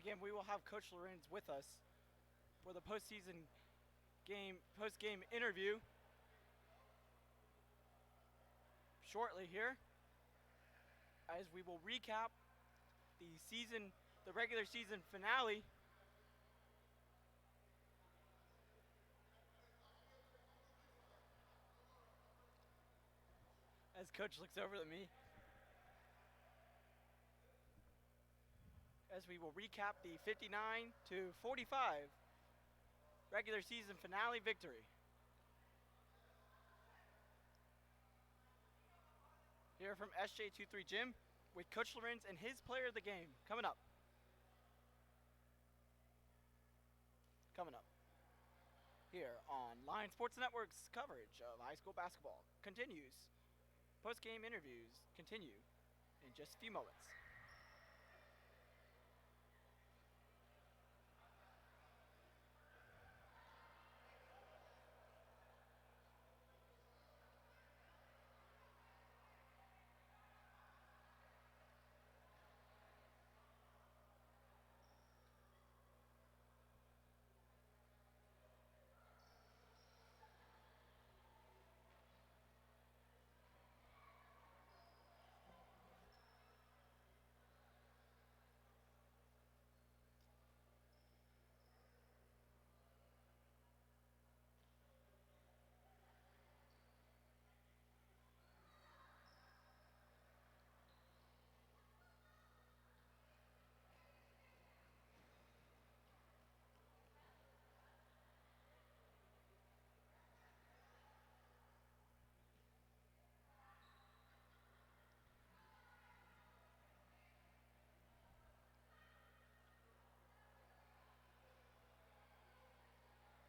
again, we will have Coach Lorenz with us for the post-game interview shortly here, as we will recap the regular season finale. As Coach looks over at me. As we will recap the 59-45 regular season finale victory. Here from SJ23 Gym with Coach Lorenz and his player of the game coming up. Here on Lion Sports Network's coverage of high school basketball continues. Post-game interviews continue in just a few moments.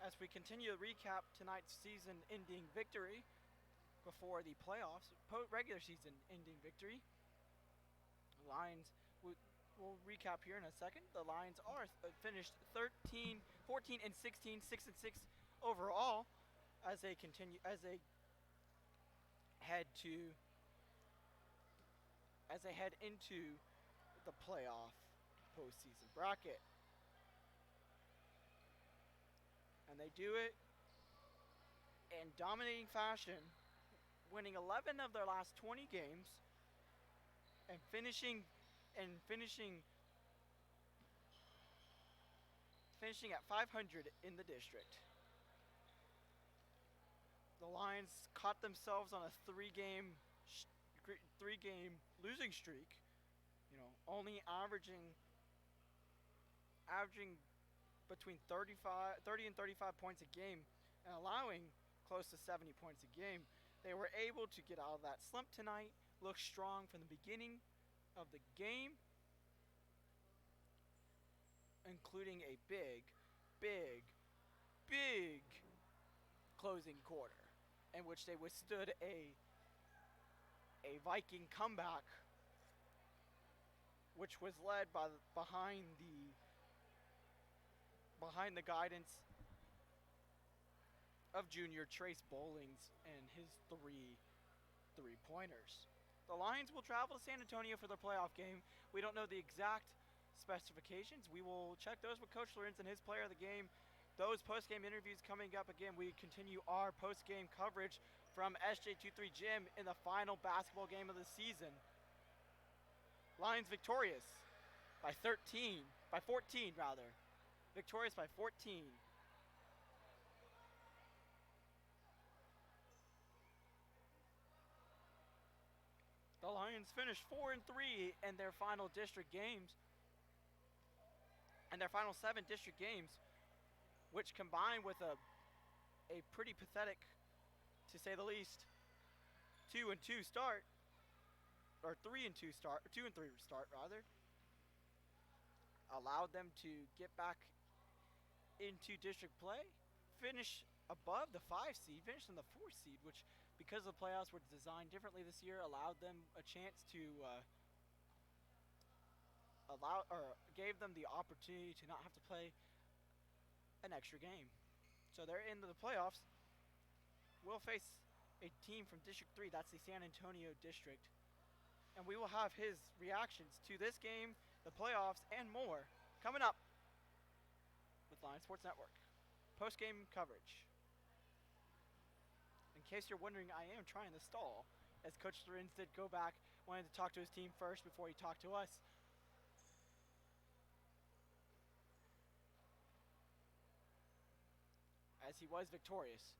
As we continue to recap tonight's season-ending victory before the playoffs, regular season-ending victory, the Lions we'll recap here in a second. The Lions are finished 14 and 16, 6 and 6 overall, as they head into the playoff postseason bracket. And they do it in dominating fashion, winning 11 of their last 20 games and finishing at 500 in the district. The Lions caught themselves on a three-game losing streak, only averaging between 30 and 35 points a game and allowing close to 70 points a game. They were able to get out of that slump tonight, look strong from the beginning of the game, including a big closing quarter in which they withstood a Viking comeback, which was led behind the guidance of junior Trace Bowlings and his three-pointers. The Lions will travel to San Antonio for their playoff game. We don't know the exact specifications. We will check those with Coach Lorenz and his player of the game. Those post-game interviews coming up again. We continue our post-game coverage from SJ23 Gym in the final basketball game of the season. Lions victorious by 14 rather. Victorious by 14. The Lions finished 4-3 in their final district games, and their final 7 district games, which combined with a pretty pathetic, to say the least, 2-2 start, or 3-2 start, 2-3 start rather, allowed them to get back into district play, finish above the 5 seed, finish in the 4 seed, which, because the playoffs were designed differently this year, allowed them a chance to gave them the opportunity to not have to play an extra game. So they're into the playoffs. We'll face a team from District 3, that's the San Antonio District, and we will have his reactions to this game, the playoffs, and more Coming up with Lion Sports Network, post-game coverage. In case you're wondering, I am trying to stall, as Coach Lorenz did go back, wanted to talk to his team first before he talked to us. As he was victorious.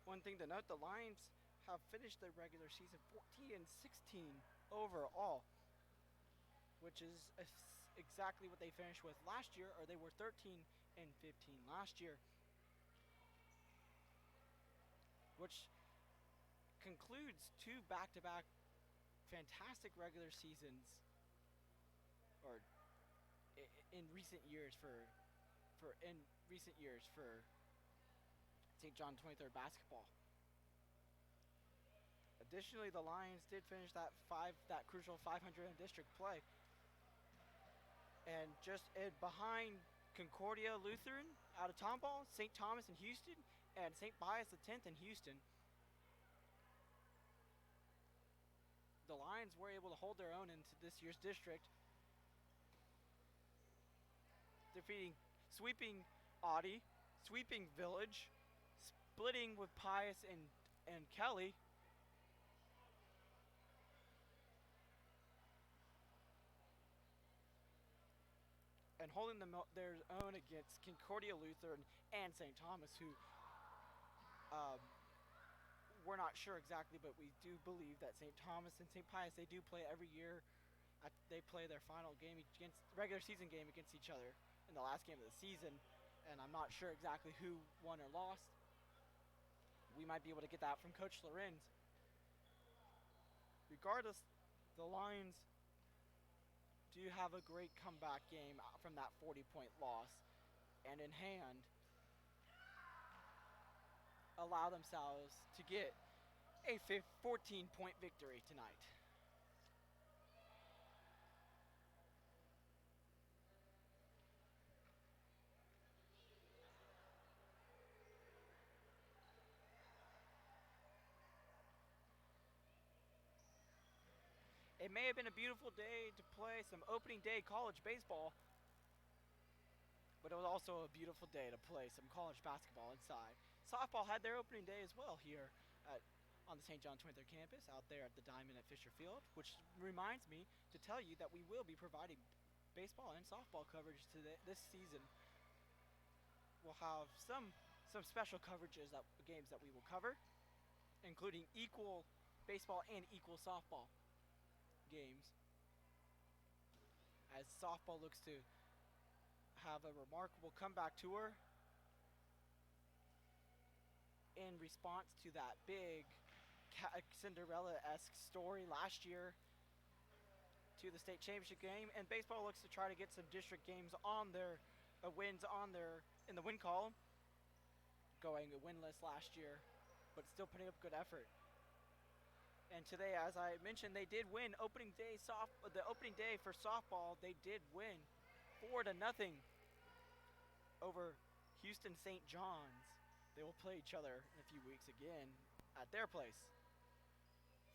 One thing to note, the Lions have finished their regular season 14-16 overall, which is exactly what they finished with last year, or they were 13-15 last year, which concludes two back-to-back fantastic regular seasons, or in recent years for St. John 23rd basketball. Additionally, the Lions did finish that crucial 500 in district play, and just behind Concordia Lutheran out of Tomball, St. Thomas in Houston, and St. Pius X in Houston. The Lions were able to hold their own into this year's district, sweeping Audi, sweeping Village, splitting with Pius and Kelly, and holding their own against Concordia Lutheran and St. Thomas, who we're not sure exactly, but we do believe that St. Thomas and St. Pius, they do play every year. They play their final game regular season game against each other in the last game of the season, and I'm not sure exactly who won or lost. We might be able to get that from Coach Lorenz. Regardless, the Lions do have a great comeback game from that 40-point loss, and in hand, allow themselves to get a 14-point victory tonight. It may have been a beautiful day to play some opening day college baseball, but it was also a beautiful day to play some college basketball inside. Softball had their opening day as well here on the St. John 23rd campus out there at the Diamond at Fisher Field, which reminds me to tell you that we will be providing baseball and softball coverage this season. We'll have some special coverages games that we will cover, including equal baseball and equal softball games, as softball looks to have a remarkable comeback tour in response to that big Cinderella-esque story last year to the state championship game, and baseball looks to try to get some district games on their wins in the win column, going winless last year, but still putting up good effort. And today, as I mentioned, they did win the opening day for softball. They did win 4-0 over Houston St. John's. They will play each other in a few weeks again at their place.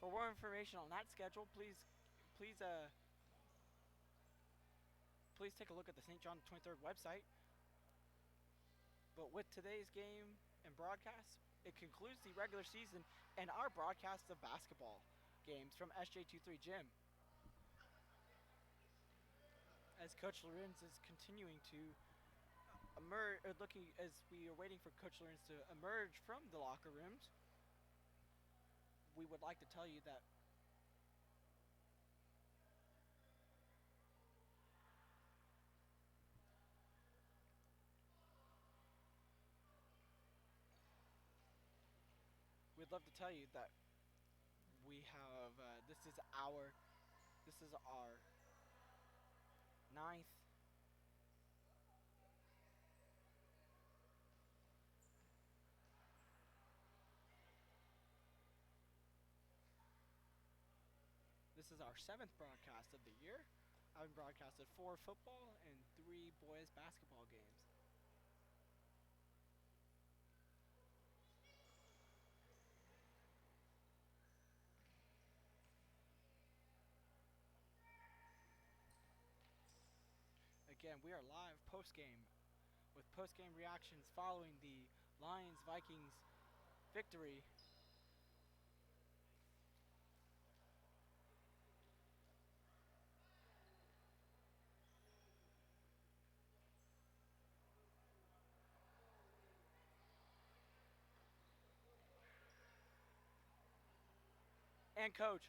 For more information on that schedule, please please take a look at the St. John 23rd website. But with today's game and broadcast, it concludes the regular season and our broadcast of basketball games from SJ23 Gym. As Coach Lorenz is continuing to emerge, looking as we are waiting for Coach Lorenz to emerge from the locker rooms, we would like to tell you that we'd love to tell you that we have this is our ninth this is our seventh broadcast of the year. I've broadcasted 4 football and 3 boys basketball games. Again, we are live post-game with post-game reactions following the Lions-Vikings victory. And Coach.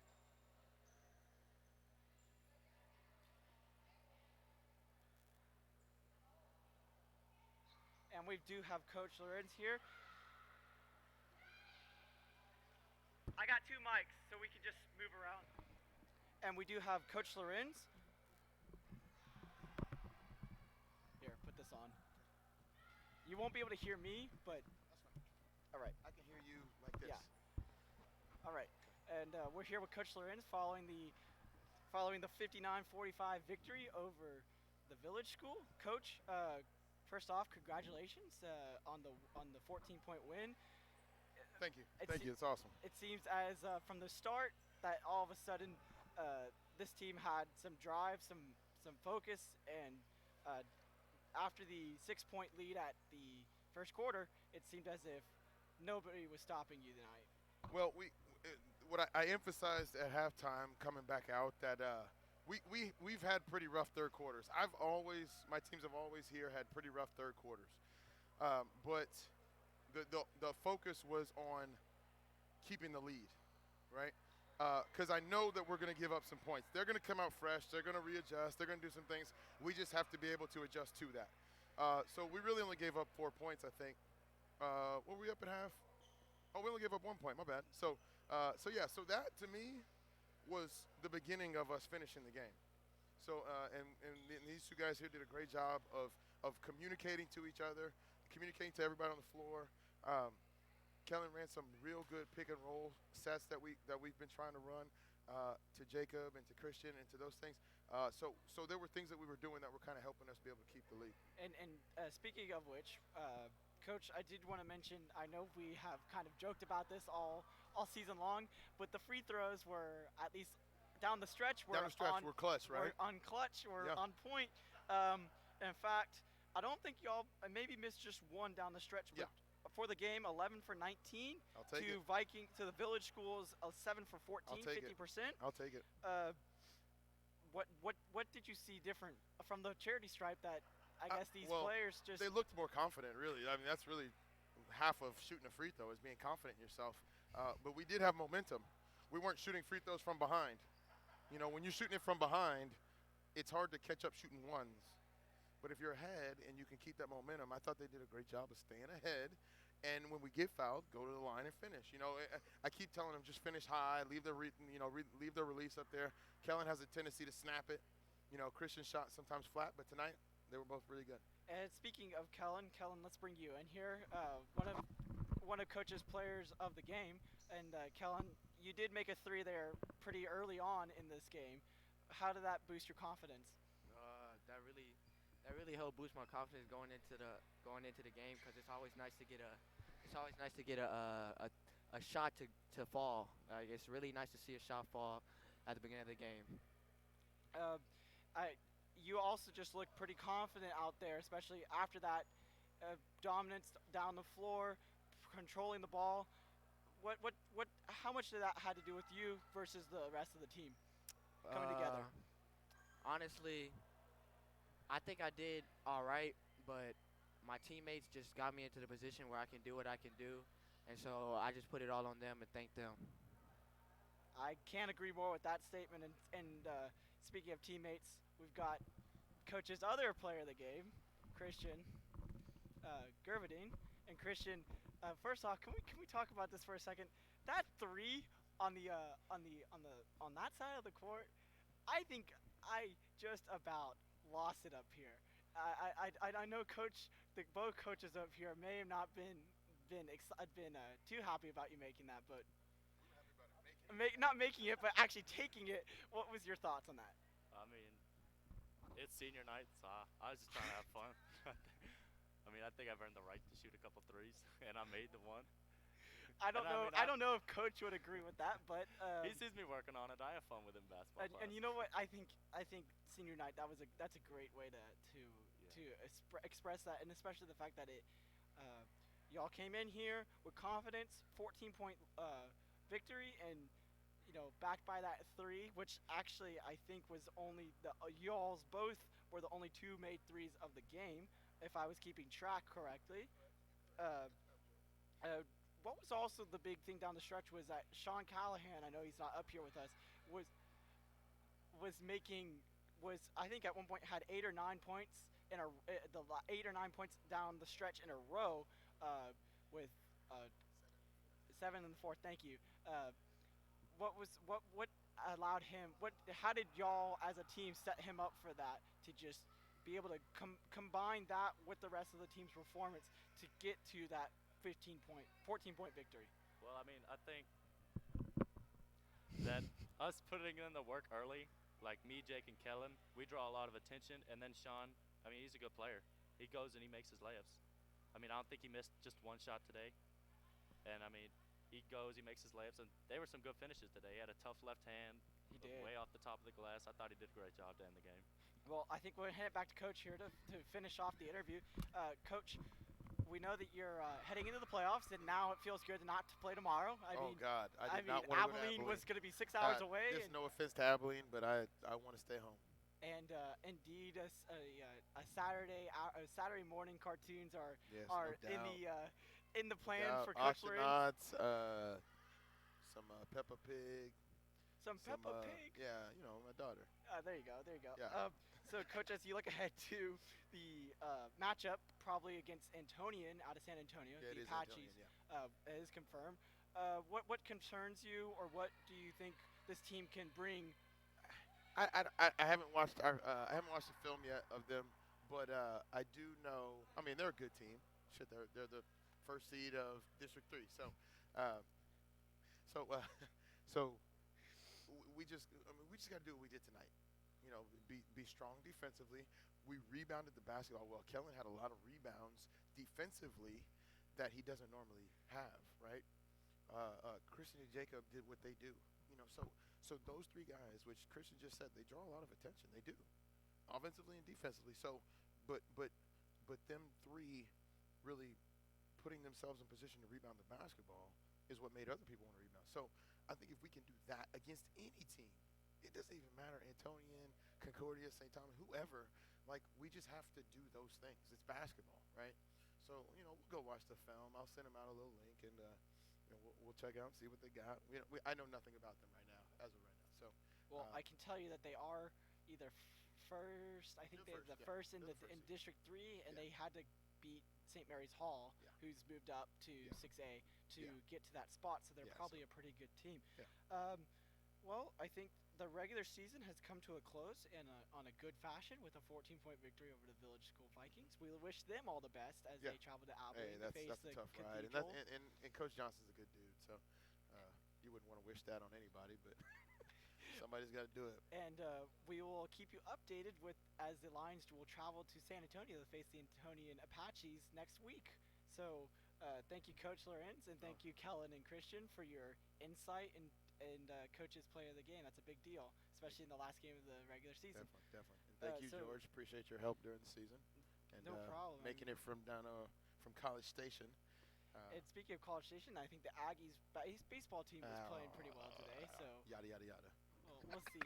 And we do have Coach Lorenz here. I got 2 mics, so we can just move around. And we do have Coach Lorenz. Here, put this on. You won't be able to hear me, but... That's fine. All right. I can hear you like this. Yeah. All right. And we're here with Coach Lorenz following the 59-45 victory over the Village School. Coach, first off, congratulations on the 14-point win. Thank you. Thank you. It's awesome. It seems as from the start that all of a sudden this team had some drive, some focus, and after the 6-point lead at the first quarter, it seemed as if nobody was stopping you tonight. Well, what I emphasized at halftime coming back out that we've had pretty rough third quarters. My teams have always here had pretty rough third quarters, but the focus was on keeping the lead, right? Because I know that we're going to give up some points. They're going to come out fresh. They're going to readjust. They're going to do some things. We just have to be able to adjust to that. So we really only gave up 4 points, I think. Were we up at half? Oh, we only gave up 1 point. My bad. So that to me was the beginning of us finishing the game. So and these 2 guys here did a great job of communicating to each other, communicating to everybody on the floor. Kellen ran some real good pick and roll sets that we've been trying to run to Jacob and to Christian and to those things. So there were things that we were doing that were kind of helping us be able to keep the lead. And speaking of which, Coach, I did want to mention, I know we have kind of joked about this all season long, but the free throws were, at least down the stretch, we're clutch, right? We're on clutch, we're on point. In fact, I don't think y'all maybe missed just 1 down the stretch, but for the game, 11 for 19 to the Village Schools, 7 for 14, 50%. I'll take it. What did you see different from the charity stripe that I guess these players just... They looked more confident, really. I mean, that's really half of shooting a free throw is being confident in yourself. But we did have momentum. We weren't shooting free throws from behind. You know, when you're shooting it from behind, it's hard to catch up shooting ones. But if you're ahead and you can keep that momentum, I thought they did a great job of staying ahead. And when we get fouled, go to the line and finish. You know, I keep telling them just finish high, leave the leave the release up there. Kellen has a tendency to snap it. You know, Christian shot sometimes flat, but tonight they were both really good. And speaking of Kellen, let's bring you in here. One of Coach's players of the game, and Kellen, you did make a 3 there pretty early on in this game. How did that boost your confidence? That really helped boost my confidence going into the game, because it's always nice to get a shot to fall. It's really nice to see a shot fall at the beginning of the game. you also just look pretty confident out there, especially after that dominance down the floor, controlling the ball. How much did that had to do with you versus the rest of the team coming together? Uh, honestly, I think I did all right, but my teammates just got me into the position where I can do what I can do, and so I just put it all on them and thank them. I can't agree more with that statement. And speaking of teammates, we've got coach's other player of the game, Christian Gervadine. And Christian, first off, can we talk about this for a second? That three on the on that side of the court, I think I just about lost it up here. I know both coaches up here may have not been too happy about you making that, but not making it, but actually taking it. What was your thoughts on that? I mean, it's senior night, so I was just trying to have fun. I mean, I think I've earned the right to shoot a couple threes, and I made the one. I don't And I know. mean, I don't know if Coach would agree with that, but He sees me working on it. I have fun with him in basketball class. and you know what? I think senior night that's a great way to express that, and especially the fact that y'all came in here with confidence, 14-point victory, and backed by that three, which actually I think was only y'all's both were the only two made threes of the game, if I was keeping track correctly. Uh, uh, what was also the big thing down the stretch was that Sean Callahan, I know he's not up here with us, was was making was I think at one point had 8 or 9 points in 8 or 9 points down the stretch in a row, with uh, 7 in the fourth. Thank you. What allowed him? How did y'all as a team set him up for that to just be able to combine that with the rest of the team's performance to get to that 14-point victory? Well, I mean, I think that us putting in the work early, like me, Jake, and Kellen, we draw a lot of attention. And then Sean, I mean, he's a good player. He goes and he makes his layups. I mean, I don't think he missed just one shot today. And I mean, he goes, he makes his layups, and they were some good finishes today. He had a tough left hand, He was did. way off the top of the glass. I thought he did a great job to end the game. Well, I think we'll hand it back to Coach here to finish off the interview. Coach, we know that you're heading into the playoffs, and now it feels good not to play tomorrow. Oh God, I I did mean, not want to go to Abilene Abilene. was going to be 6 hours away, There's and, no offense to Abilene, but I want to stay home. and indeed, a Saturday morning cartoons are Yes, are no in doubt. the plan Doubt. for Coach Lorenz. Octonauts, some Peppa Pig. Some Peppa Pig. Yeah, my daughter. There you go. There you go. Yeah. So, Coach, as you look ahead to the matchup, probably against Antonian out of San Antonio, Yeah, it the is Apaches, Antonian, yeah. it is confirmed. What concerns you, or what do you think this team can bring? I haven't watched I haven't watched the film yet of them, but I do know. I mean, they're a good team. Shit, they're the first seed of District 3. Uh, so uh, so we just got to do what we did tonight. Be strong defensively. We rebounded the basketball well. Kellen had a lot of rebounds defensively that he doesn't normally have, right? Christian and Jacob did what they do. So those three guys, which Christian just said, they draw a lot of attention. They do, offensively and defensively. So, but them three really putting themselves in position to rebound the basketball is what made other people want to rebound. So I think if we can do that against any team, it doesn't even matter, Antonian, Concordia, St. Thomas, whoever, like we just have to do those things. It's basketball, right? So, we'll go watch the film. I'll send them out a little link, and we'll check out and see what they got. I know nothing about them right now, as of right now. So, Well, I can tell you that they are either first. I think They're they're the first, first yeah. in They're the first in seed. District 3, and Yeah. they had to beat St. Mary's Hall, Yeah. who's moved up to Yeah. 6A to Yeah. get to that spot. So they're Yeah, probably so- a pretty good team. Yeah. Well, I think the regular season has come to a close on a good fashion with a 14-point victory over the Village School Vikings. We wish them all the best as Yeah. they travel to Abilene Hey, to that's face a the tough ride, Cathedral. and Coach Johnson's a good dude. So you wouldn't want to wish that on anybody, but somebody's got to do it. And we will keep you updated with as the Lions will travel to San Antonio to face the Antonian Apaches next week. So thank you, Coach Lorenz, and thank you, Kellen and Christian, for your insight and coach's player of the game. That's a big deal, especially in the last game of the regular season. Definitely. And thank you, so- George. Appreciate your help during the season. And No problem. making it from from College Station. And speaking of College Station, I think the Aggies baseball team was playing pretty well today. So Yada yada yada. we'll see.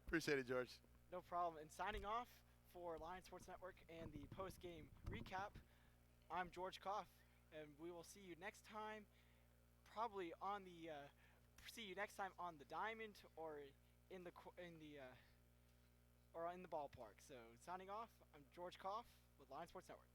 Appreciate it, George. No problem. And signing off for Lion Sports Network and the post-game recap, I'm George Kopf, and we will see you next time. Probably on the diamond or in the ballpark. So signing off, I'm George Kopf with Lion Sports Network.